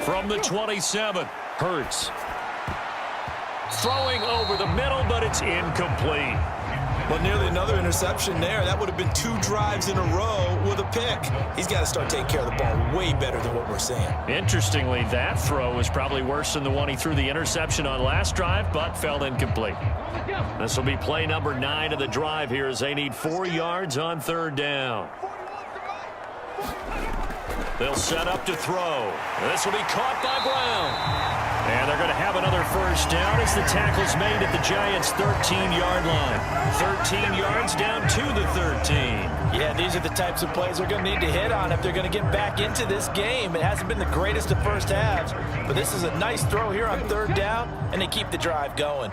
From the 27, Hurts. Throwing over the middle, but it's incomplete. Well, nearly another interception there. That would have been 2 drives in a row with a pick. He's got to start taking care of the ball way better than what we're seeing. Interestingly, that throw was probably worse than the one he threw the interception on last drive, but fell incomplete. This will be play number 9 of the drive here as they need 4 yards on third down. They'll set up to throw. This will be caught by Brown. And they're going to have another first down as the tackle's made at the Giants' 13-yard line. 13 yards down to the 13. Yeah, these are the types of plays they're going to need to hit on if they're going to get back into this game. It hasn't been the greatest of first halves, but this is a nice throw here on third down, and they keep the drive going.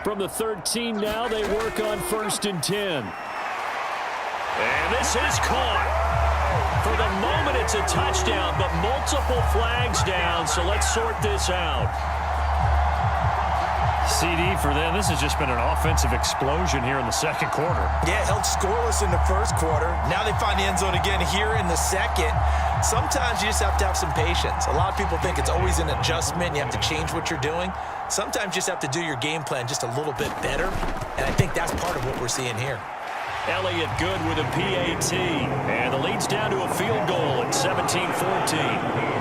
From the 13 now, they work on first and 10. And this is caught. For the moment, it's a touchdown, but multiple flags down, so let's sort this out. CD for them, this has just been an offensive explosion here in the second quarter. Yeah, held scoreless in the first quarter. Now they find the end zone again here in the second. Sometimes you just have to have some patience. A lot of people think it's always an adjustment. You have to change what you're doing. Sometimes you just have to do your game plan just a little bit better, and I think that's part of what we're seeing here. Elliott good with a PAT. And the lead's down to a field goal at 17-14.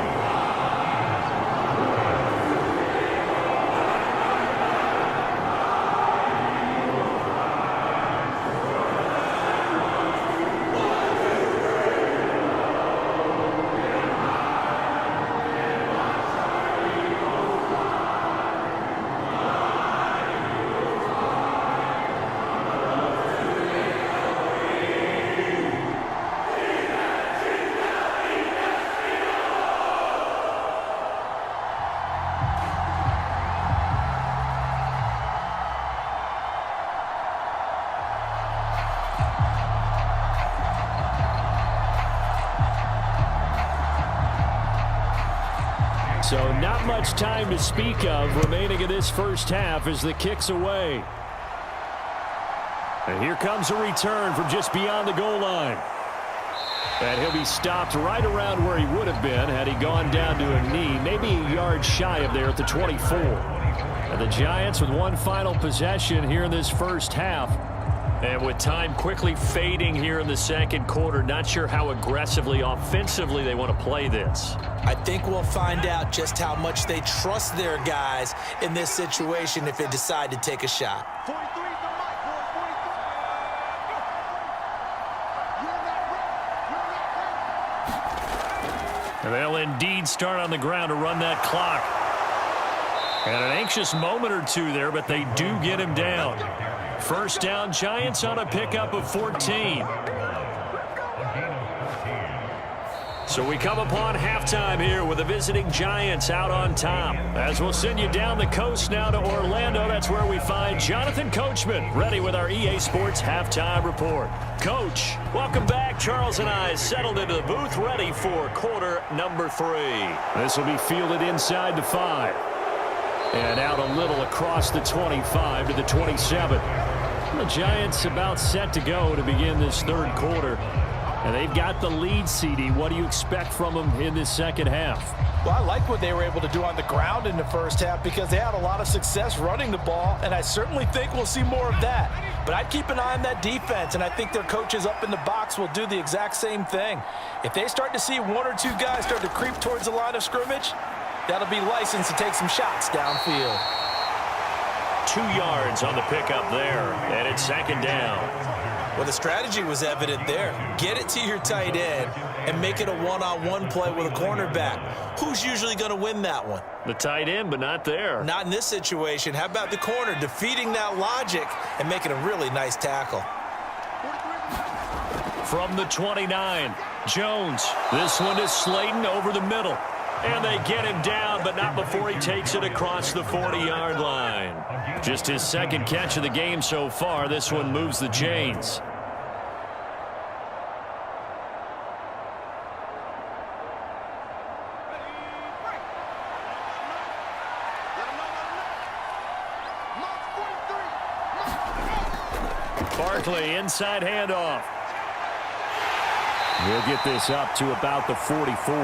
So not much time to speak of remaining in this first half as the kick's away. And here comes a return from just beyond the goal line. And he'll be stopped right around where he would have been had he gone down to a knee, maybe a yard shy of there at the 24. And the Giants with one final possession here in this first half. And with time quickly fading here in the second quarter, not sure how aggressively, offensively they want to play this. I think we'll find out just how much they trust their guys in this situation if they decide to take a shot. 43 is the mic, boy. 43. And they'll indeed start on the ground to run that clock. And an anxious moment or two there, but they do get him down. First down, Giants on a pickup of 14. So we come upon halftime here with the visiting Giants out on top. As we'll send you down the coast now to Orlando, that's where we find Jonathan Coachman, ready with our EA Sports halftime report. Coach, welcome back. Charles and I settled into the booth, ready for quarter number 3. This will be fielded inside the 5. And out a little across the 25 to the 27. The Giants about set to go to begin this third quarter. And they've got the lead, CD. What do you expect from them in this second half? Well, I like what they were able to do on the ground in the first half because they had a lot of success running the ball, and I certainly think we'll see more of that. But I'd keep an eye on that defense, and I think their coaches up in the box will do the exact same thing. If they start to see 1 or 2 guys start to creep towards the line of scrimmage, That'll be licensed to take some shots downfield. 2 yards on the pickup there, and it's second down. Well, the strategy was evident there. Get it to your tight end and make it a one-on-one play with a cornerback. Who's usually going to win that one? The tight end, but not there. Not in this situation. How about the corner defeating that logic and making a really nice tackle? From the 29, Jones. This one is Slayton over the middle. And they get him down, but not before he takes it across the 40-yard line. Just his second catch of the game so far. This one moves the chains. Barkley, inside handoff. We'll get this up to about the 44.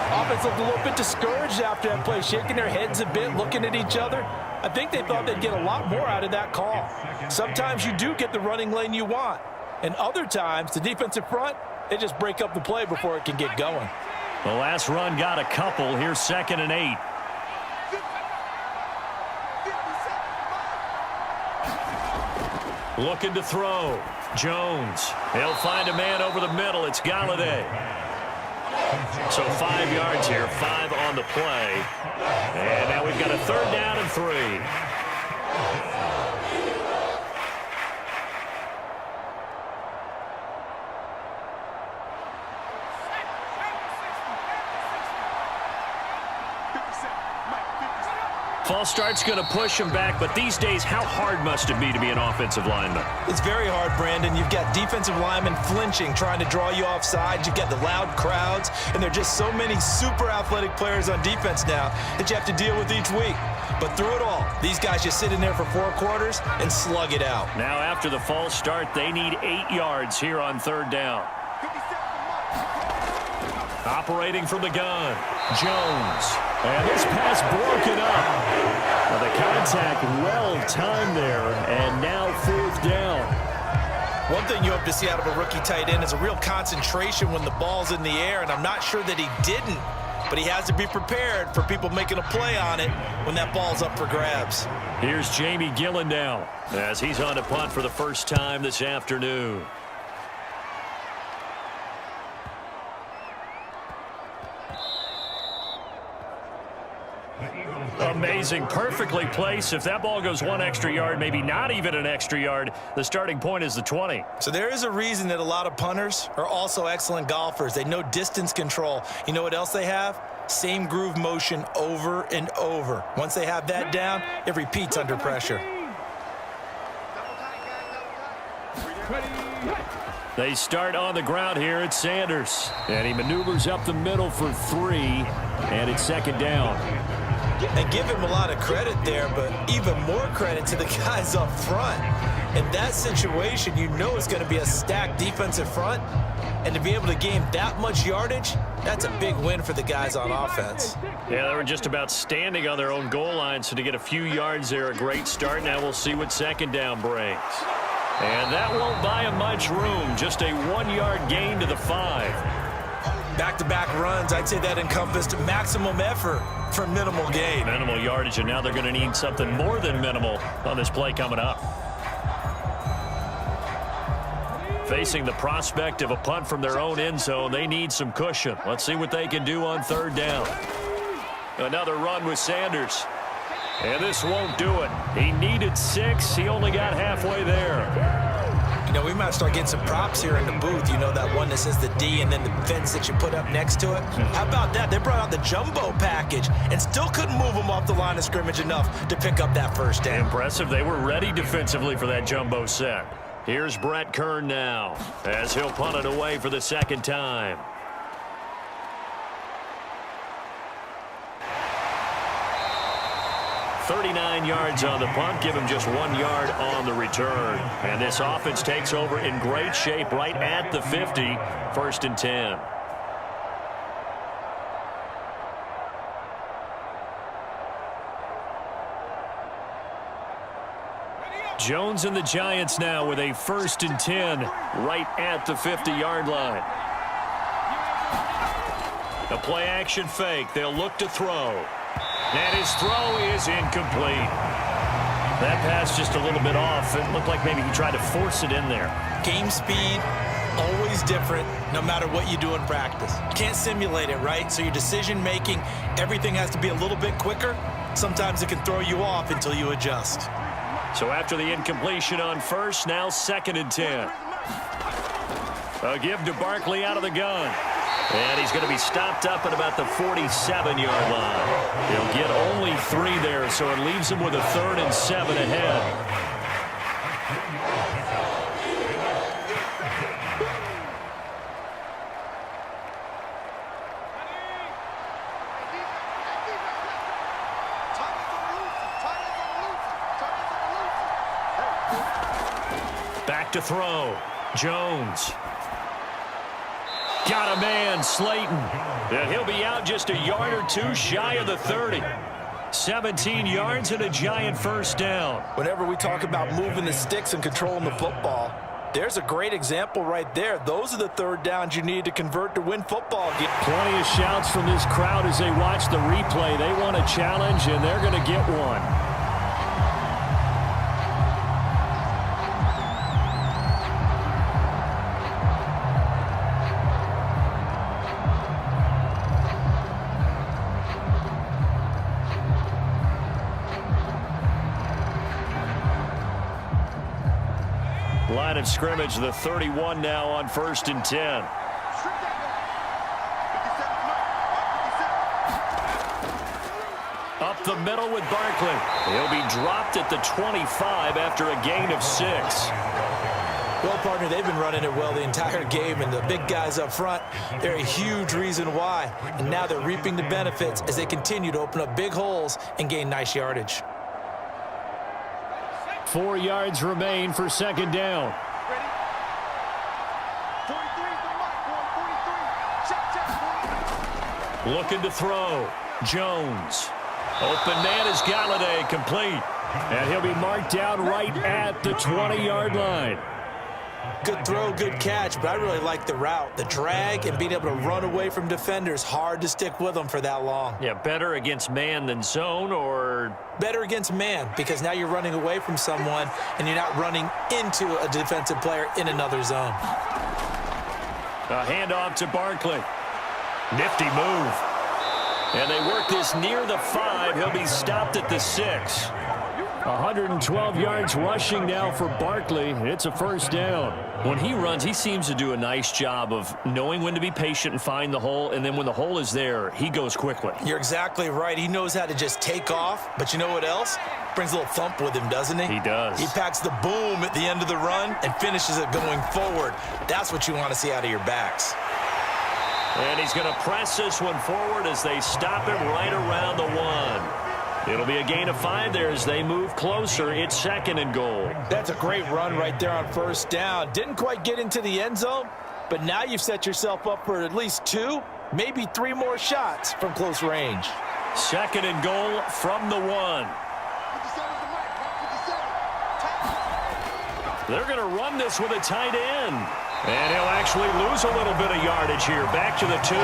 Offense looked a little bit discouraged after that play, shaking their heads a bit, looking at each other. I think they thought they'd get a lot more out of that call. Sometimes you do get the running lane you want, and other times, the defensive front, they just break up the play before it can get going. The last run got a couple. Here's 2nd and 8. Looking to throw. Jones. He'll find a man over the middle. It's Galladay. So 5 yards here, 5 on the play. And now we've got a 3rd down and 3. False start's going to push him back, but these days, how hard must it be to be an offensive lineman? It's very hard, Brandon. You've got defensive linemen flinching, trying to draw you off sides. You've got the loud crowds, and there are just so many super athletic players on defense now that you have to deal with each week. But through it all, these guys just sit in there for 4 quarters and slug it out. Now after the false start, they need 8 yards here on 3rd down. Operating from the gun, Jones. And this pass broken up. Well, the contact well-timed there, and now 4th down. One thing you hope to see out of a rookie tight end is a real concentration when the ball's in the air, and I'm not sure that he didn't, but he has to be prepared for people making a play on it when that ball's up for grabs. Here's Jamie Gillen now as he's on to punt for the first time this afternoon. Amazing, perfectly placed. If that ball goes 1 extra yard, maybe not even an extra yard, the starting point is the 20. So there is a reason that a lot of punters are also excellent golfers. They know distance control. You know what else they have? Same groove motion over and over. Once they have that down, it repeats under pressure. They start on the ground here at Sanders. And he maneuvers up the middle for 3, and it's 2nd down. And give him a lot of credit there, but even more credit to the guys up front. In that situation, you know it's going to be a stacked defensive front. And to be able to gain that much yardage, that's a big win for the guys on offense. Yeah, they were just about standing on their own goal line, so to get a few yards there, a great start. Now we'll see what 2nd down brings. And that won't buy him much room. Just a 1-yard gain to the 5. Back-to-back runs, I'd say that encompassed maximum effort for minimal gain. Minimal yardage, and now they're going to need something more than minimal on this play coming up. Facing the prospect of a punt from their own end zone, they need some cushion. Let's see what they can do on 3rd down. Another run with Sanders. And this won't do it. He needed 6. He only got halfway there. You know, we might start getting some props here in the booth. You know, that one that says the D and then the fence that you put up next to it. How about that? They brought out the jumbo package and still couldn't move them off the line of scrimmage enough to pick up that 1st down. Impressive. They were ready defensively for that jumbo set. Here's Brett Kern now as he'll punt it away for the 2nd time. 39 yards on the punt, give him just 1 yard on the return. And this offense takes over in great shape right at the 50, 1st and 10. Jones and the Giants now with a 1st and 10 right at the 50-yard line. A play-action fake. They'll look to throw. And his throw is incomplete. That pass just a little bit off. It looked like maybe he tried to force it in there. Game speed, always different, no matter what you do in practice. You can't simulate it, right? So your decision-making, everything has to be a little bit quicker. Sometimes it can throw you off until you adjust. So after the incompletion on first, now 2nd and 10. A give to Barkley out of the gun. And he's going to be stopped up at about the 47-yard line. He'll get only 3 there, so it leaves him with a 3rd and 7 ahead. Back to throw. Jones. Got a man, Slayton. And he'll be out just a yard or 2 shy of the 30. 17 yards and a giant first down. Whenever we talk about moving the sticks and controlling the football, there's a great example right there. Those are the 3rd downs you need to convert to win football games. Plenty of shouts from this crowd as they watch the replay. They want a challenge, and they're going to get one. Line of scrimmage, the 31 now on 1st and 10. Up the middle with Barkley. He'll be dropped at the 25 after a gain of 6. Well, partner, they've been running it well the entire game, and the big guys up front, they're a huge reason why. And now they're reaping the benefits as they continue to open up big holes and gain nice yardage. 4 yards remain for 2nd down. Looking to throw. Jones. Open man is Galladay, complete. And he'll be marked down right at the 20-yard line. Good throw, good catch, but I really like the route. The drag and being able to run away from defenders, hard to stick with them for that long. Yeah, better against man than zone, or better against man, because now you're running away from someone and you're not running into a defensive player in another zone. A handoff to Barkley. Nifty move. And they work this near the 5. He'll be stopped at the 6. 112 yards rushing now for Barkley. It's a first down. When he runs, he seems to do a nice job of knowing when to be patient and find the hole, and then when the hole is there, he goes quickly. You're exactly right. He knows how to just take off, but you know what else? Brings a little thump with him, doesn't he? He does. He packs the boom at the end of the run and finishes it going forward. That's what you want to see out of your backs. And he's going to press this one forward as they stop him right around the 1. It'll be a gain of 5 there as they move closer. It's 2nd and goal. That's a great run right there on first down. Didn't quite get into the end zone, but now you've set yourself up for at least 2, maybe 3 more shots from close range. 2nd and goal from the 1. They're going to run this with a tight end. And he'll actually lose a little bit of yardage here. Back to the 2.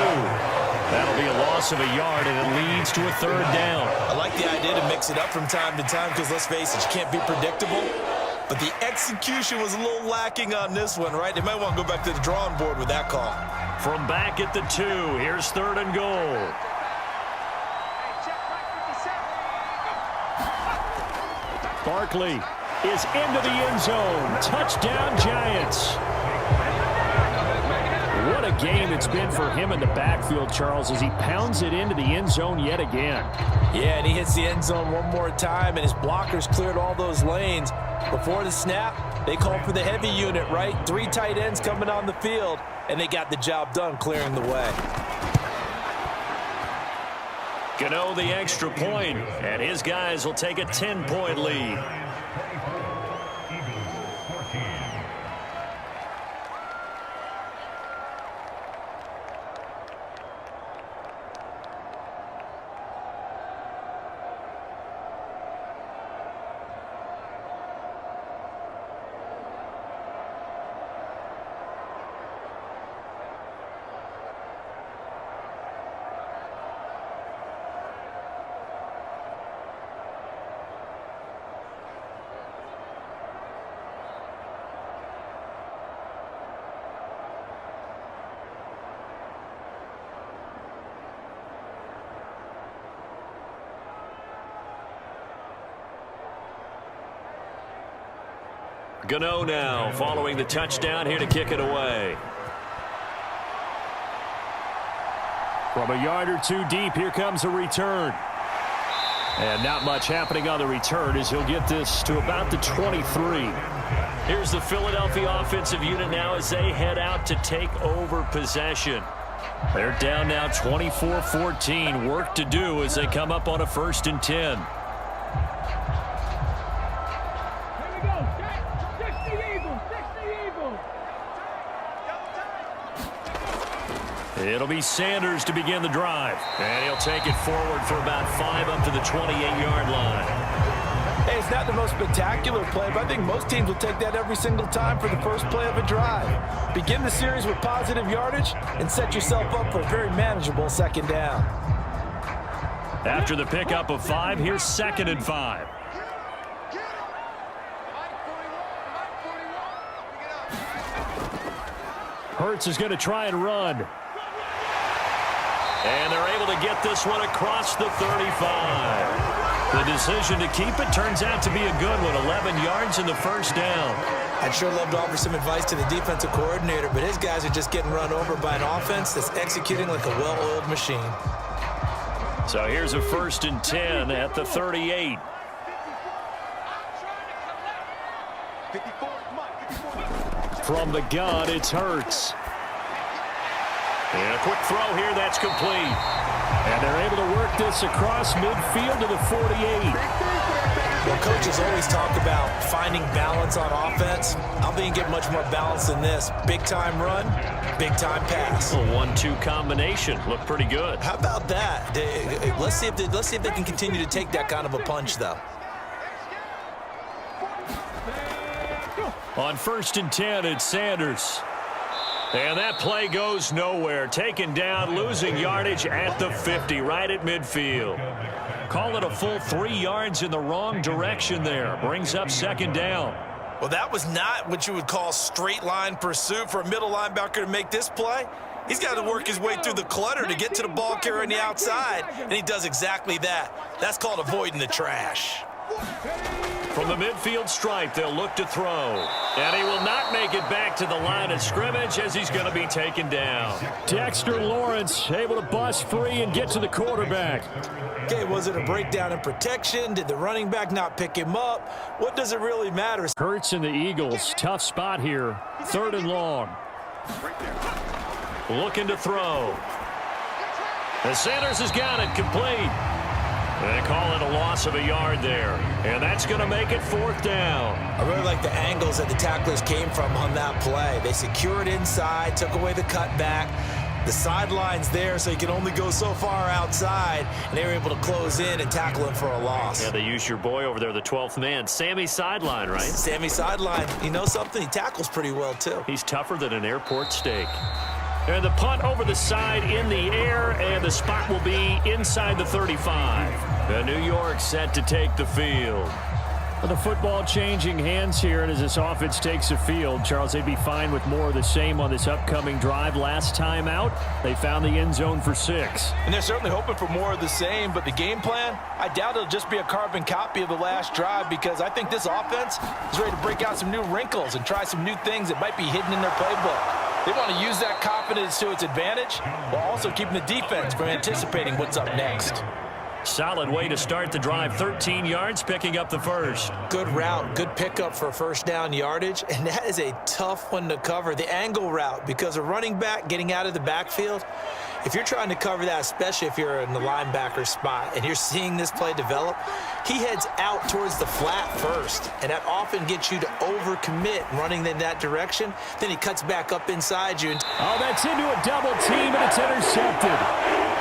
That'll be a loss of a yard, and it leads to a 3rd down. I like the idea to mix it up from time to time because, let's face it, you can't be predictable. But the execution was a little lacking on this one, right? They might want to go back to the drawing board with that call. From back at the 2, here's 3rd and goal. Barkley is into the end zone. Touchdown, Giants. What a game it's been for him in the backfield, Charles, as he pounds it into the end zone yet again. Yeah, and he hits the end zone one more time, and his blockers cleared all those lanes. Before the snap, they called for the heavy unit, right? 3 tight ends coming on the field, and they got the job done clearing the way. Gano the extra point, and his guys will take a 10-point lead. Gano now following the touchdown here to kick it away. From a yard or two deep, here comes a return. And not much happening on the return as he'll get this to about the 23. Here's the Philadelphia offensive unit now as they head out to take over possession. They're down now 24-14. Work to do as they come up on a 1st and 10. It'll be Sanders to begin the drive. And he'll take it forward for about 5 up to the 28-yard line. Hey, it's not the most spectacular play, but I think most teams will take that every single time for the first play of a drive. Begin the series with positive yardage and set yourself up for a very manageable 2nd down. After the pickup of 5, here's 2nd and 5. Hurts is going to try and run. And they're able to get this one across the 35. The decision to keep it turns out to be a good one. 11 yards in the 1st down. I'd sure love to offer some advice to the defensive coordinator, but his guys are just getting run over by an offense that's executing like a well-oiled machine. So here's a 1st and 10 at the 38. From the gun, it's Hurts. And a quick throw here, that's complete. And they're able to work this across midfield to the 48. Well, coaches always talk about finding balance on offense. I don't think you get much more balance than this. Big-time run, big-time pass. A 1-2 combination. Looked pretty good. How about that? Let's see if they can continue to take that kind of a punch, though. On 1st and 10, it's Sanders. And that play goes nowhere. Taken down, losing yardage at the 50, right at midfield. Call it a full 3 yards in the wrong direction there. Brings up 2nd down. Well, that was not what you would call straight line pursuit for a middle linebacker to make this play. He's got to work his way through the clutter to get to the ball carrier on the outside, and he does exactly that. That's called avoiding the trash. From the midfield stripe, they'll look to throw. And he will not make it back to the line of scrimmage as he's going to be taken down. Dexter Lawrence able to bust free and get to the quarterback. Okay, was it a breakdown in protection? Did the running back not pick him up? What does it really matter? Hurts and the Eagles, tough spot here. 3rd and long. Looking to throw. And Sanders has got it complete. They call it a loss of a yard there. And that's going to make it 4th down. I really like the angles that the tacklers came from on that play. They secured inside, took away the cutback. The sideline's there, so you can only go so far outside. And they were able to close in and tackle him for a loss. Yeah, they used your boy over there, the 12th man. Sammy Sideline, right? Sammy Sideline. You know something? He tackles pretty well, too. He's tougher than an airport steak. And the punt over the side in the air, and the spot will be inside the 35. The New York set to take the field. Well, the football changing hands here, and as this offense takes the field, Charles, they'd be fine with more of the same on this upcoming drive. Last time out, they found the end zone for 6. And they're certainly hoping for more of the same, but the game plan, I doubt it'll just be a carbon copy of the last drive, because I think this offense is ready to break out some new wrinkles and try some new things that might be hidden in their playbook. They want to use that confidence to its advantage while also keeping the defense from anticipating what's up next. Solid way to start the drive. 13 yards, picking up the 1st. Good route, good pickup for 1st down yardage, and that is a tough one to cover. The angle route, because a running back getting out of the backfield, if you're trying to cover that, especially if you're in the linebacker spot and you're seeing this play develop, he heads out towards the flat first, and that often gets you to overcommit running in that direction. Then he cuts back up inside you. Oh, that's into a double team, and it's intercepted.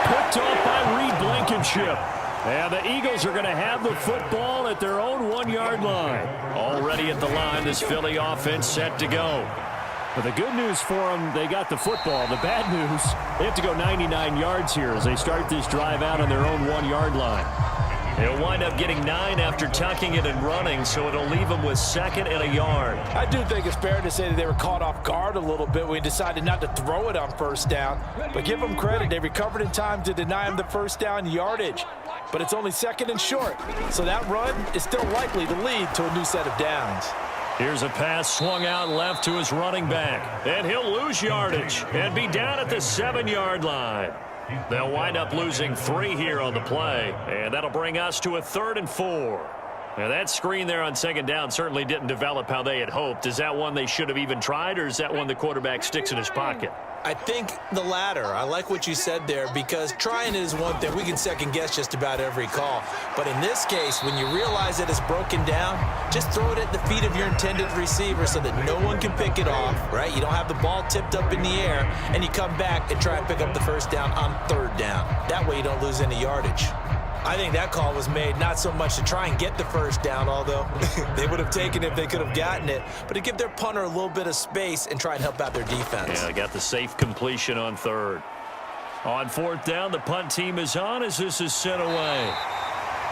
Picked off by Reed Blankenship. And the Eagles are going to have the football at their own 1-yard line. Already at the line, this Philly offense set to go. But the good news for them, they got the football. The bad news, they have to go 99 yards here as they start this drive out on their own 1-yard line. They'll wind up getting 9 after tucking it and running, so it'll leave them with 2nd and a yard. I do think it's fair to say that they were caught off guard a little bit when we decided not to throw it on 1st down. But give them credit, they recovered in time to deny them the 1st down yardage. But it's only 2nd and short, so that run is still likely to lead to a new set of downs. Here's a pass swung out left to his running back. And he'll lose yardage and be down at the 7-yard line. They'll wind up losing 3 here on the play. And that'll bring us to a 3rd and 4. Now that screen there on 2nd down certainly didn't develop how they had hoped. Is that one they should have even tried, or is that one the quarterback sticks in his pocket? I think the latter. I like what you said there, because trying it is one thing. We can second guess just about every call. But in this case, when you realize that it's broken down, just throw it at the feet of your intended receiver so that no one can pick it off, right? You don't have the ball tipped up in the air, and you come back and try and pick up the 1st down on 3rd down. That way you don't lose any yardage. I think that call was made not so much to try and get the 1st down, although they would have taken it if they could have gotten it, but to give their punter a little bit of space and try and help out their defense. Yeah, got the safe completion on 3rd. On 4th down, the punt team is on as this is sent away.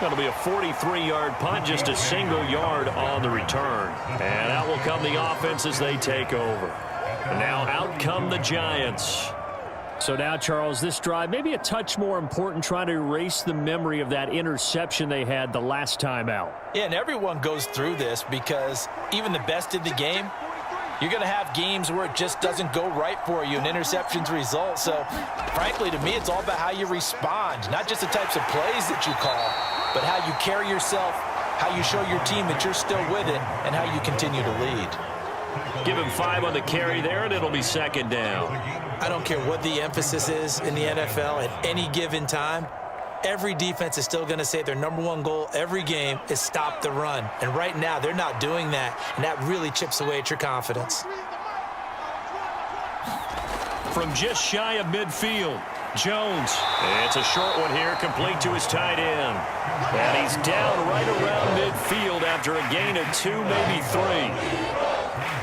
That'll be a 43-yard punt, just a single yard on the return. And out will come the offense as they take over. And now out come the Giants. So now, Charles, this drive maybe a touch more important, trying to erase the memory of that interception they had the last time out. Yeah, and everyone goes through this, because even the best in the game, you're going to have games where it just doesn't go right for you and interceptions result. So, frankly, to me, it's all about how you respond, not just the types of plays that you call, but how you carry yourself, how you show your team that you're still with it, and how you continue to lead. Give him 5 on the carry there, and it'll be 2nd down. I don't care what the emphasis is in the NFL at any given time. Every defense is still going to say their #1 goal every game is stop the run. And right now, they're not doing that, and that really chips away at your confidence. From just shy of midfield, Jones. It's a short one here, complete to his tight end. And he's down right around midfield after a gain of 2, maybe 3.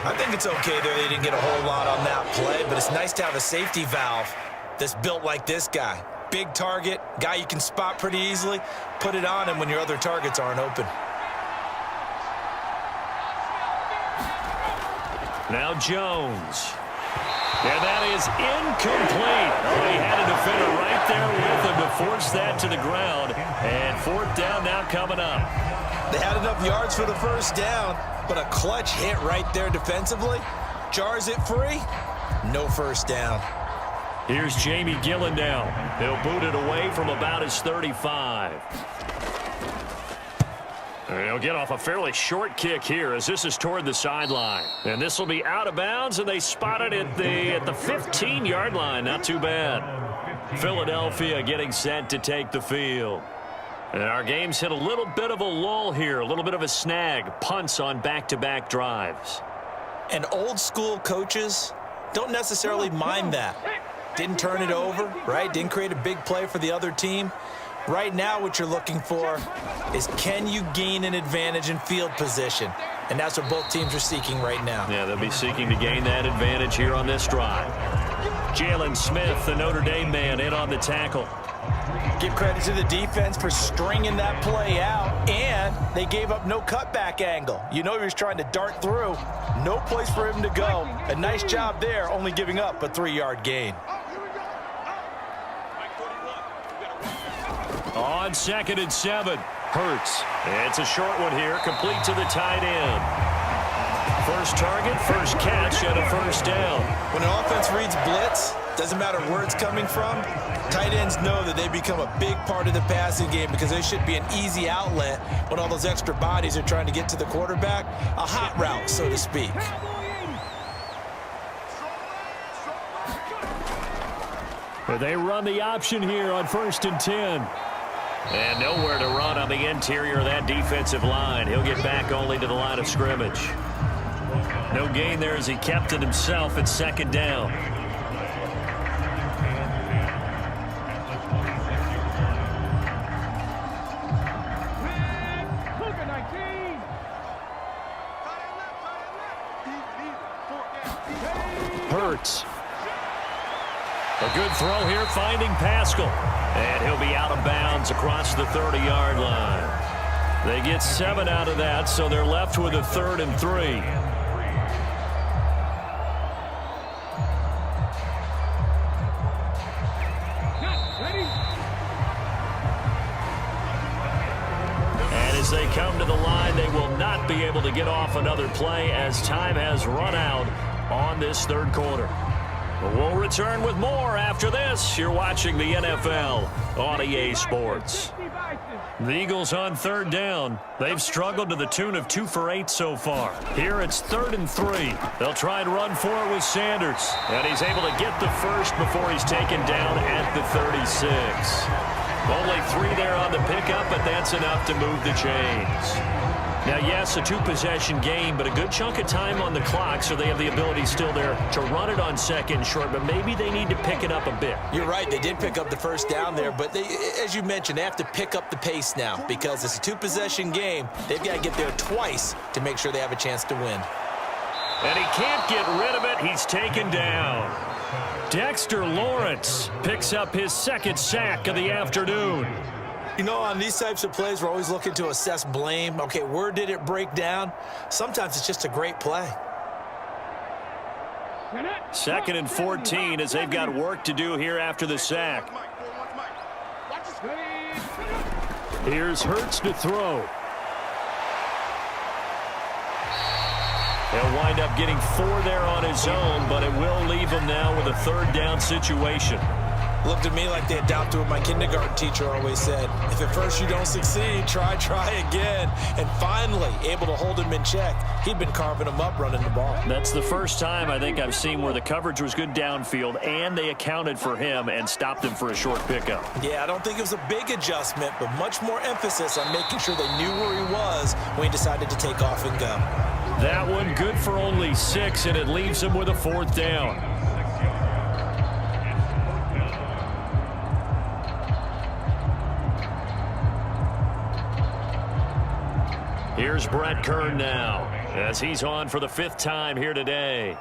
I think it's okay there. They didn't get a whole lot on that play, but it's nice to have a safety valve that's built like this guy. Big target, guy you can spot pretty easily. Put it on him when your other targets aren't open. Now Jones. And that is incomplete. Oh, he had a defender right there with him to force that to the ground. And 4th down now coming up. They had enough yards for the 1st down, but a clutch hit right there defensively. Jars it free. No 1st down. Here's Jamie Gillen now. He'll boot it away from about his 35. And he'll get off a fairly short kick here as this is toward the sideline. And this will be out of bounds, and they spot it at the 15-yard line. Not too bad. Philadelphia getting set to take the field. And our game's hit a little bit of a lull here, a little bit of a snag. Punts on back-to-back drives. And old-school coaches don't necessarily mind that. Didn't turn it over, right? Didn't create a big play for the other team. Right now, what you're looking for is, can you gain an advantage in field position? And that's what both teams are seeking right now. Yeah, they'll be seeking to gain that advantage here on this drive. Jalen Smith, the Notre Dame man, in on the tackle. Give credit to the defense for stringing that play out, and they gave up no cutback angle. You know he was trying to dart through. No place for him to go. A nice job there, only giving up a 3-yard gain. On 2nd and 7, Hurts. It's a short one here, complete to the tight end. First target, first catch, and a 1st down. When an offense reads blitz, doesn't matter where it's coming from, tight ends know that they become a big part of the passing game, because they should be an easy outlet when all those extra bodies are trying to get to the quarterback. A hot route, so to speak. They run the option here on 1st and 10. And nowhere to run on the interior of that defensive line. He'll get back only to the line of scrimmage. No gain there as he kept it himself at 2nd down. Hurts. A good throw here, finding Pascal. And he'll be out of bounds across the 30-yard line. They get 7 out of that, so they're left with a 3rd and 3. And as they come to the line, they will not be able to get off another play as time has run out on this third quarter. We'll return with more after this. You're watching the NFL on EA Sports. The Eagles on third down. They've struggled to the tune of 2 for 8 so far. Here it's 3rd and 3. They'll try and run for it with Sanders. And he's able to get the first before he's taken down at the 36. Only 3 there on the pickup, but that's enough to move the chains. Now, yes, a 2-possession game, but a good chunk of time on the clock, so they have the ability still there to run it on 2nd and short, but maybe they need to pick it up a bit. You're right. They did pick up the first down there, but they, as you mentioned, they have to pick up the pace now because it's a 2-possession game. They've got to get there twice to make sure they have a chance to win. And he can't get rid of it. He's taken down. Dexter Lawrence picks up his 2nd sack of the afternoon. You know, on these types of plays, we're always looking to assess blame. Okay, where did it break down? Sometimes it's just a great play. 2nd and 14 as they've got work to do here after the sack. Here's Hurts to throw. He'll wind up getting 4 there on his own, but it will leave him now with a 3rd down situation. Looked at me like they adopted what my kindergarten teacher always said. If at first you don't succeed, try again. And finally, able to hold him in check. He'd been carving him up running the ball. That's the first time I think I've seen where the coverage was good downfield and they accounted for him and stopped him for a short pickup. Yeah, I don't think it was a big adjustment, but much more emphasis on making sure they knew where he was when he decided to take off and go. That one good for only 6, and it leaves him with a 4th down. Here's Brett Kern now as he's on for the 5th time here today.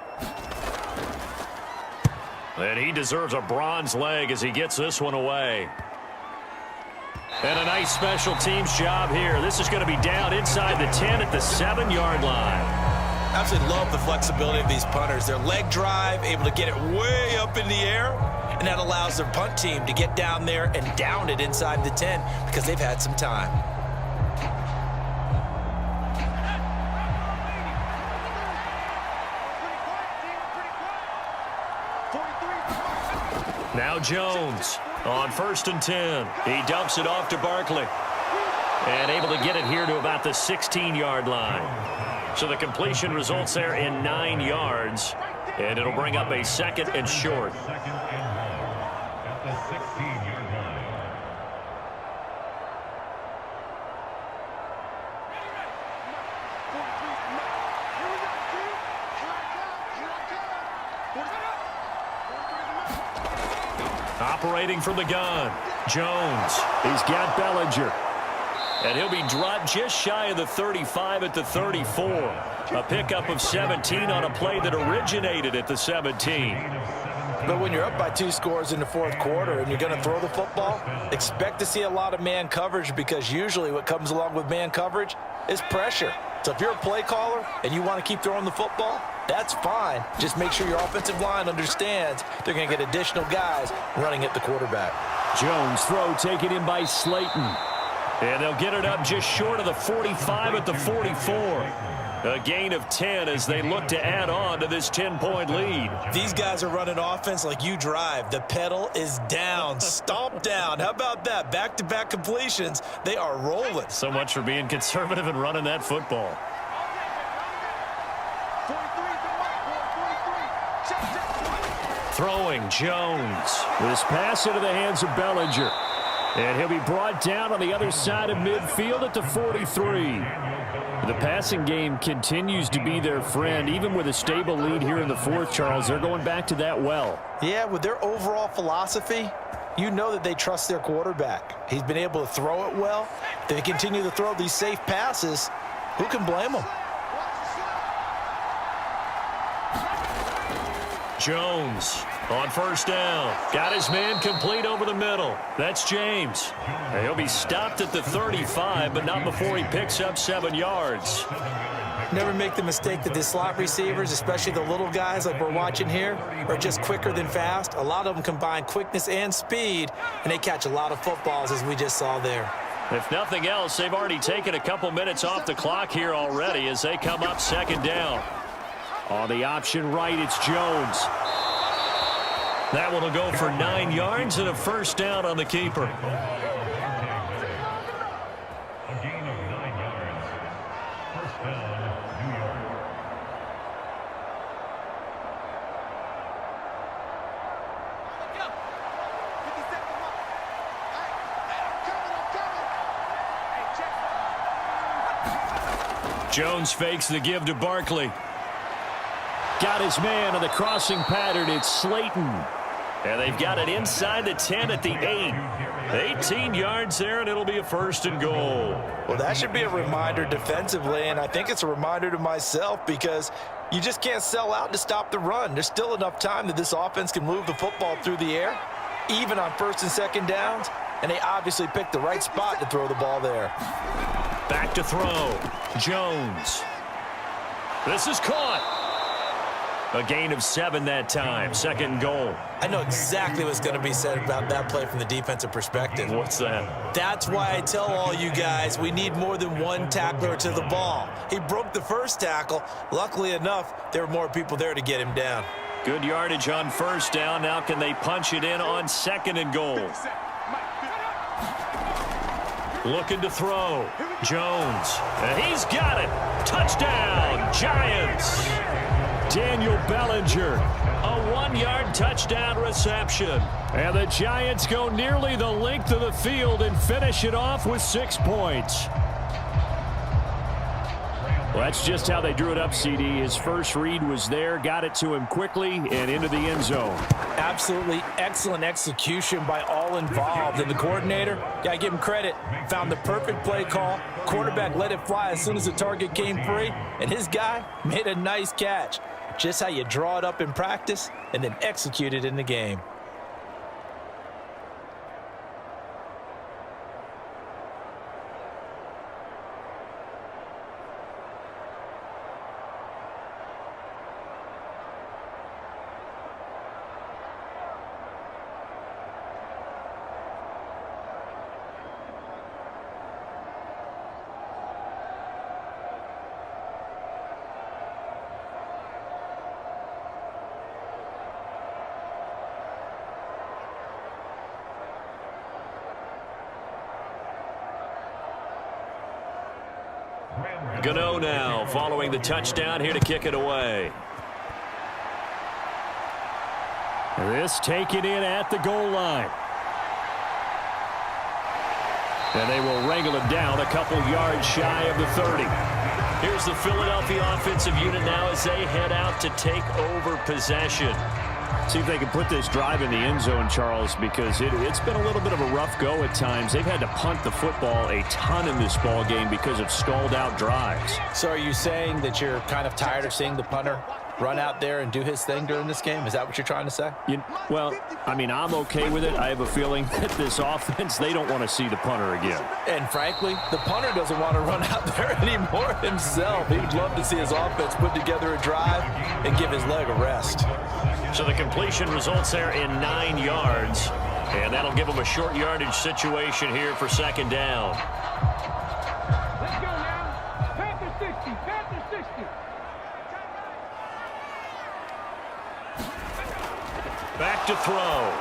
And he deserves a bronze leg as he gets this one away. And a nice special teams job here. This is going to be down inside the 10 at the 7-yard line. Absolutely love the flexibility of these punters. Their leg drive, able to get it way up in the air, and that allows their punt team to get down there and down it inside the 10 because they've had some time. Now Jones on 1st and 10. He dumps it off to Barkley. And able to get it here to about the 16-yard line. So the completion results there in 9 yards. And it'll bring up a 2nd and short. 2nd and at the 16-yard line. Operating from the gun, Jones. He's got Bellinger. And he'll be dropped just shy of the 35 at the 34. A pickup of 17 on a play that originated at the 17. But when you're up by 2 scores in the 4th quarter and you're going to throw the football, expect to see a lot of man coverage because usually what comes along with man coverage is pressure. So if you're a play caller and you want to keep throwing the football, that's fine. Just make sure your offensive line understands they're going to get additional guys running at the quarterback. Jones throw taken in by Slayton. And they'll get it up just short of the 45 at the 44. A gain of 10 as they look to add on to this 10-point lead. These guys are running offense like you drive. The pedal is down, stomp down. How about that? Back-to-back completions. They are rolling. So much for being conservative and running that football. Throwing Jones. This pass into the hands of Bellinger. And he'll be brought down on the other side of midfield at the 43. The passing game continues to be their friend. Even with a stable lead here in the 4th, Charles, they're going back to that well. Yeah, with their overall philosophy, you know that they trust their quarterback. He's been able to throw it well. They continue to throw these safe passes. Who can blame them? Jones on 1st down. Got his man complete over the middle. That's James. He'll be stopped at the 35, but not before he picks up 7 yards. Never make the mistake that the slot receivers, especially the little guys like we're watching here, are just quicker than fast. A lot of them combine quickness and speed, and they catch a lot of footballs, as we just saw there. If nothing else, they've already taken a couple minutes off the clock here already as they come up second down. On the option right, it's Jones. That one will go for 9 yards and a first down on the keeper. A gain of 9 yards. First down, New York. Jones fakes the give to Barkley. Got his man on the crossing pattern. It's Slayton. And they've got it inside the 10 at the 8. 18 yards there, and it'll be a first and goal. Well, that should be a reminder defensively, and I think it's a reminder to myself because you just can't sell out to stop the run. There's still enough time that this offense can move the football through the air, even on first and second downs, and they obviously picked the right spot to throw the ball there. Back to throw. Jones. This is caught. A gain of 7 that time. Second and goal. I know exactly what's going to be said about that play from the defensive perspective. What's that? That's why I tell all you guys we need more than one tackler to the ball. He broke the first tackle. Luckily enough, there were more people there to get him down. Good yardage on first down. Now can they punch it in on second and goal? Looking to throw. Jones. And he's got it. Touchdown, Giants. Daniel Bellinger. A 1-yard touchdown reception. And the Giants go nearly the length of the field and finish it off with 6 points. Well, that's just how they drew it up, CD. His first read was there, got it to him quickly, and into the end zone. Absolutely excellent execution by all involved. And the coordinator, got to give him credit, found the perfect play call. Quarterback let it fly as soon as the target came free, and his guy made a nice catch. Just how you draw it up in practice and then execute it in the game. Gano now following the touchdown here to kick it away. This taken in at the goal line. And they will wrangle it down a couple yards shy of the 30. Here's the Philadelphia offensive unit now as they head out to take over possession. See if they can put this drive in the end zone, Charles, because it's been a little bit of a rough go at times. They've had to punt the football a ton in this ball game because of stalled out drives. So are you saying that you're kind of tired of seeing the punter run out there and do his thing during this game? Is that what you're trying to say? Well, I mean, I'm okay with it. I have a feeling that this offense, they don't want to see the punter again. And frankly, the punter doesn't want to run out there anymore himself. He would love to see his offense put together a drive and give his leg a rest. So the completion results there in 9 yards. And that'll give them a short yardage situation here for second down. Let's go now. Panther 60. Panther 60. Back to throw.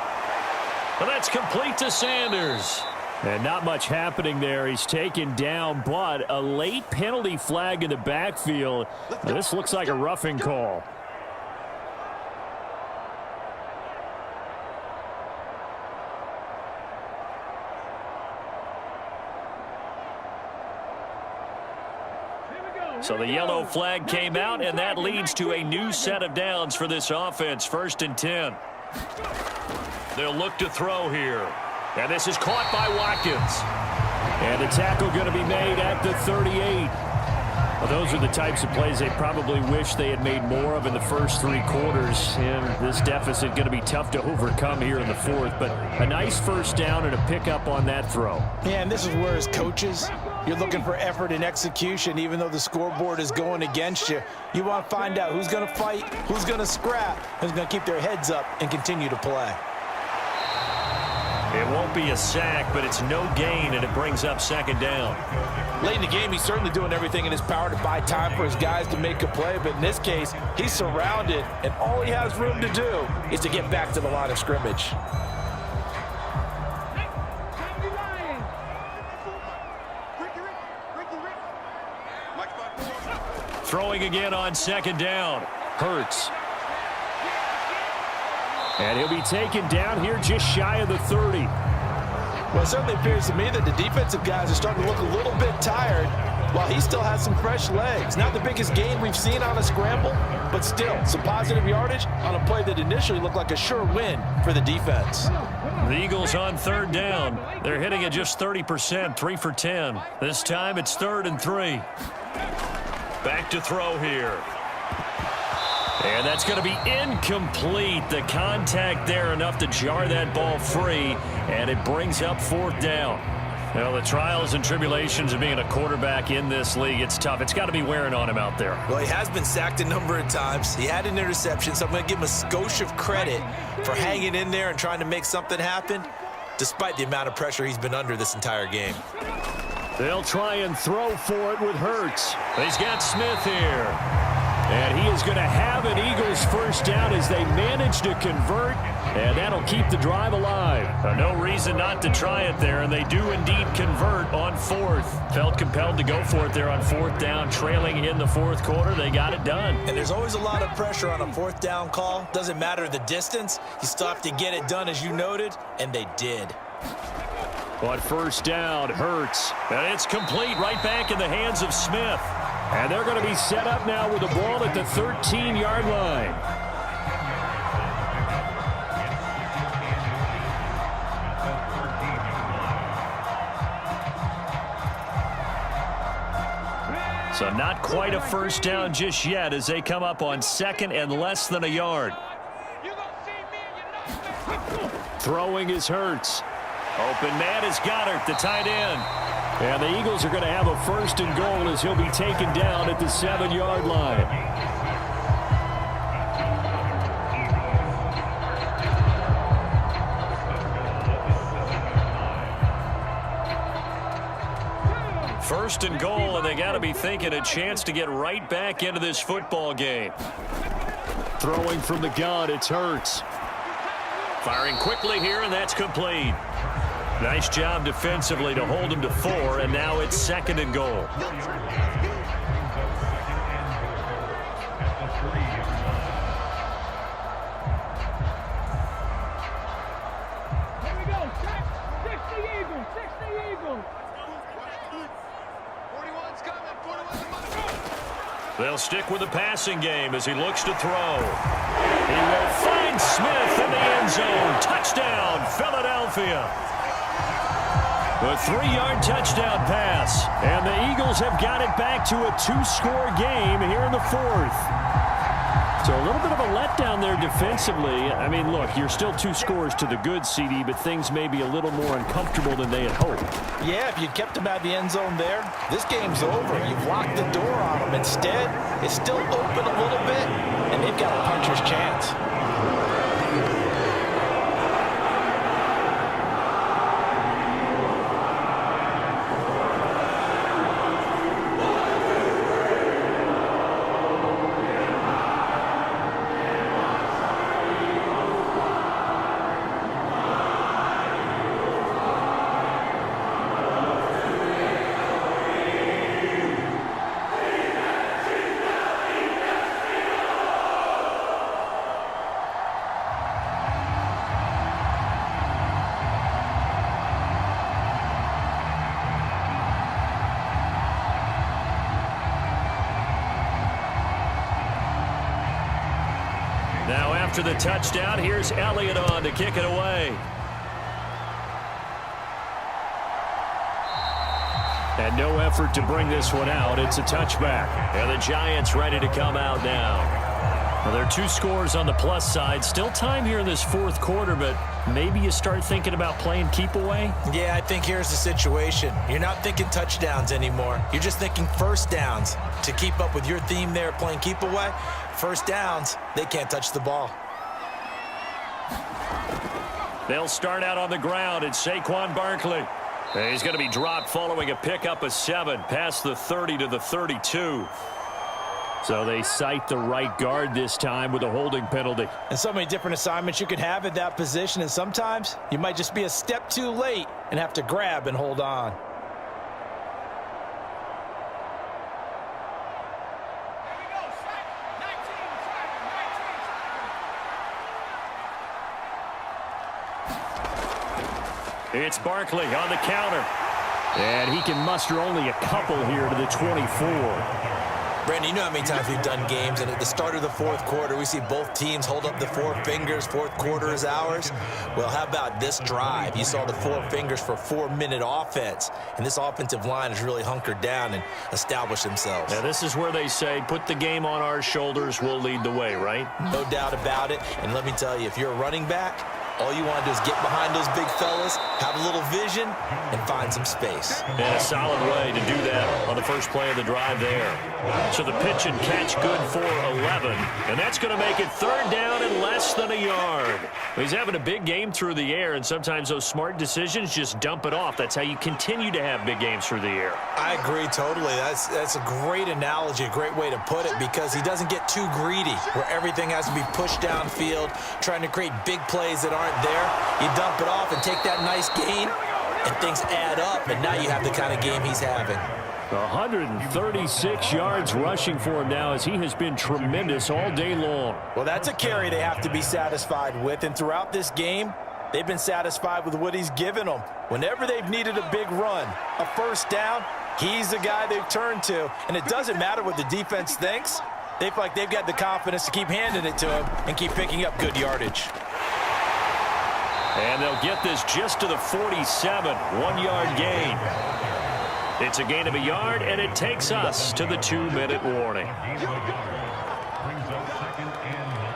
Well, that's complete to Sanders. And not much happening there. He's taken down, but a late penalty flag in the backfield. This looks like a roughing call. So the yellow flag came out, and that leads to a new set of downs for this offense. 1st and 10. They'll look to throw here. And this is caught by Watkins. And the tackle going to be made at the 38. Well, those are the types of plays they probably wish they had made more of in the first 3 quarters. And this deficit going to be tough to overcome here in the 4th. But a nice first down and a pickup on that throw. Yeah, and this is where, as coaches, you're looking for effort and execution. Even though the scoreboard is going against you, you want to find out who's going to fight, who's going to scrap, who's going to keep their heads up and continue to play. It won't be a sack, but it's no gain, and it brings up second down. Late in the game, he's certainly doing everything in his power to buy time for his guys to make a play, but in this case, he's surrounded, and all he has room to do is to get back to the line of scrimmage. Throwing again on second down. Hurts. And he'll be taken down here just shy of the 30. Well, it certainly appears to me that the defensive guys are starting to look a little bit tired while he still has some fresh legs. Not the biggest gain we've seen on a scramble, but still some positive yardage on a play that initially looked like a sure win for the defense. The Eagles on third down. They're hitting at just 30%, 3 for 10. This time it's 3rd and 3. Back to throw here. And that's going to be incomplete. The contact there enough to jar that ball free, and it brings up 4th down. Well, the trials and tribulations of being a quarterback in this league, it's tough. It's got to be wearing on him out there. Well, he has been sacked a number of times. He had an interception, so I'm going to give him a skosh of credit for hanging in there and trying to make something happen, despite the amount of pressure he's been under this entire game. They'll try and throw for it with Hurts. He's got Smith here. And he is going to have an Eagles first down as they manage to convert, and that'll keep the drive alive. No reason not to try it there, and they do indeed convert on 4th. Felt compelled to go for it there on 4th down, trailing in the 4th quarter. They got it done. And there's always a lot of pressure on a 4th down call. Doesn't matter the distance. You still have to get it done, as you noted, and they did. On first down, Hurts. And it's complete right back in the hands of Smith. And they're going to be set up now with the ball at the 13-yard line. So not quite a first down just yet as they come up on 2nd and less than a yard. Throwing is Hurts. Open man is Goddard, the tight end. And the Eagles are going to have a 1st and goal as he'll be taken down at the 7-yard line. First and goal, and they got to be thinking a chance to get right back into this football game. Throwing from the gun, it's Hurts. Firing quickly here, and that's complete. Nice job defensively to hold him to 4, and now it's 2nd and goal. Here we go. 60 Eagles. 60 Eagles. 41's coming. 41's coming. They'll stick with the passing game as he looks to throw. He will find Smith in the end zone. Touchdown, Philadelphia. A 3-yard touchdown pass, and the Eagles have got it back to a 2-score game here in the 4th. So a little bit of a letdown there defensively. I mean, look, you're still 2 scores to the good, CD, but things may be a little more uncomfortable than they had hoped. Yeah, if you kept him out of the end zone there, this game's over. You've locked the door on him. Instead, it's still open a little bit, and they've got a puncher's chance. Now after the touchdown, here's Elliott on to kick it away. And no effort to bring this one out. It's a touchback. And the Giants ready to come out now. Well, there are 2 scores on the plus side. Still time here in this 4th quarter, but maybe you start thinking about playing keep away? Yeah, I think here's the situation. You're not thinking touchdowns anymore. You're just thinking first downs. To keep up with your theme there, playing keep away, first downs, they can't touch the ball. They'll start out on the ground. It's Saquon Barkley. He's going to be dropped following a pickup of 7 past the 30 to the 32. So they cite the right guard this time with a holding penalty. And so many different assignments you could have at that position, and sometimes you might just be a step too late and have to grab and hold on. It's Barkley on the counter. And he can muster only a couple here to the 24. Brandon, you know how many times we've done games, and at the start of the fourth quarter, we see both teams hold up the 4 fingers, fourth quarter is ours. Well, how about this drive? You saw the 4 fingers for 4-minute offense, and this offensive line has really hunkered down and established themselves. Now, this is where they say, put the game on our shoulders, we'll lead the way, right? No doubt about it, and let me tell you, if you're a running back, all you want to do is get behind those big fellas, have a little vision, and find some space. And a solid way to do that on the first play of the drive there. So the pitch and catch good for 11. And that's going to make it 3rd down and less than a yard. He's having a big game through the air, and sometimes those smart decisions just dump it off. That's how you continue to have big games through the air. I agree totally. That's a great analogy, a great way to put it, because he doesn't get too greedy where everything has to be pushed downfield, trying to create big plays that aren't there. You dump it off and take that nice gain, and things add up, and now you have the kind of game he's having. 136 yards rushing for him now, as he has been tremendous all day long. Well, that's a carry they have to be satisfied with, and throughout this game, they've been satisfied with what he's given them. Whenever they've needed a big run, a first down, he's the guy they've turned to, and it doesn't matter what the defense thinks. They feel like they've got the confidence to keep handing it to him and keep picking up good yardage. And they'll get this just to the 47, 1-yard gain. It's a gain of a yard, and it takes us to the 2-minute warning. Brings up 2nd and 9.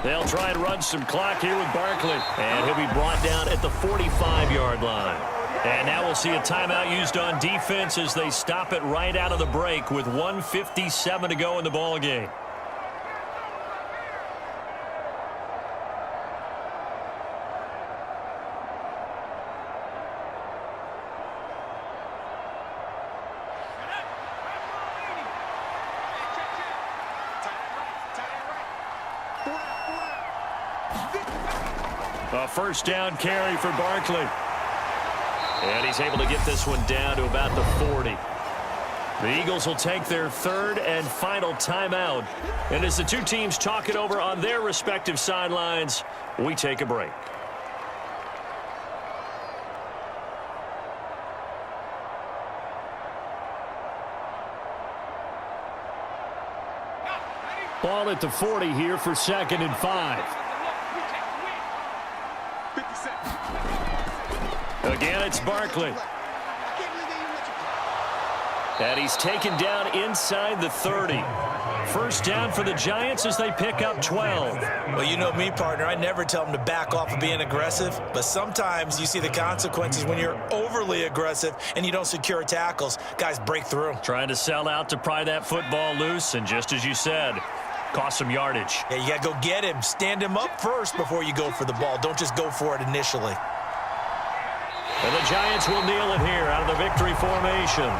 They'll try and run some clock here with Barkley. And he'll be brought down at the 45-yard line. And now we'll see a timeout used on defense as they stop it right out of the break with 1:57 to go in the ballgame. A first down carry for Barkley. And he's able to get this one down to about the 40. The Eagles will take their 3rd and final timeout. And as the two teams talk it over on their respective sidelines, we take a break. Ball at the 40 here for 2nd and 5. Again, it's Barkley. And he's taken down inside the 30. First down for the Giants as they pick up 12. Well, you know me, partner. I never tell them to back off of being aggressive, but sometimes you see the consequences when you're overly aggressive and you don't secure tackles. Guys break through. Trying to sell out to pry that football loose, and just as you said, cost some yardage. Yeah, you got to go get him. Stand him up first before you go for the ball. Don't just go for it initially. And the Giants will kneel it here out of the victory formation.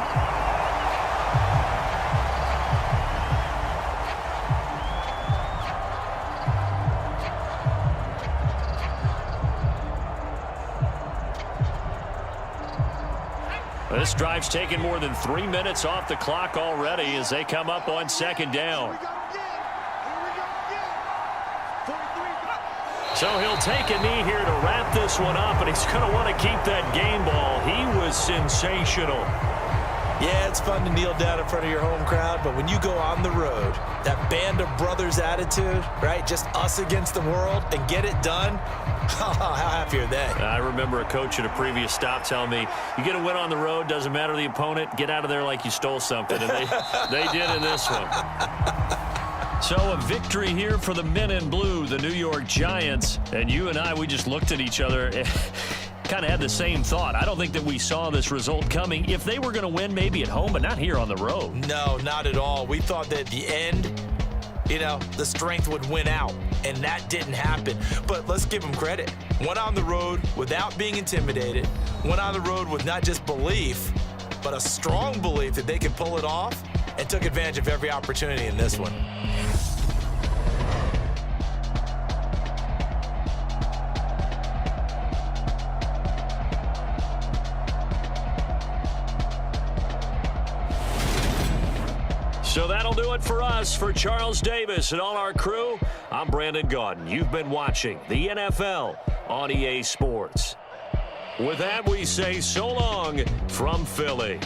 This drive's taken more than 3 minutes off the clock already as they come up on 2nd down. So he'll take a knee here to wrap this one up, and he's going to want to keep that game ball. He was sensational. Yeah, it's fun to kneel down in front of your home crowd, but when you go on the road, that band of brothers attitude, right, just us against the world, and get it done, how happy are they? I remember a coach at a previous stop telling me, you get a win on the road, doesn't matter the opponent, get out of there like you stole something, and they did in this one. So a victory here for the men in blue, the New York Giants. And you and I, we just looked at each other and kind of had the same thought. I don't think that we saw this result coming. If they were going to win, maybe at home, but not here on the road. No, not at all. We thought that at the end, the strength would win out, and that didn't happen. But let's give them credit. Went on the road without being intimidated. Went on the road with not just belief, but a strong belief that they could pull it off, and took advantage of every opportunity in this one. So that'll do it for us. For Charles Davis and all our crew, I'm Brandon Gaudin. You've been watching the NFL on EA Sports. With that, we say so long from Philly.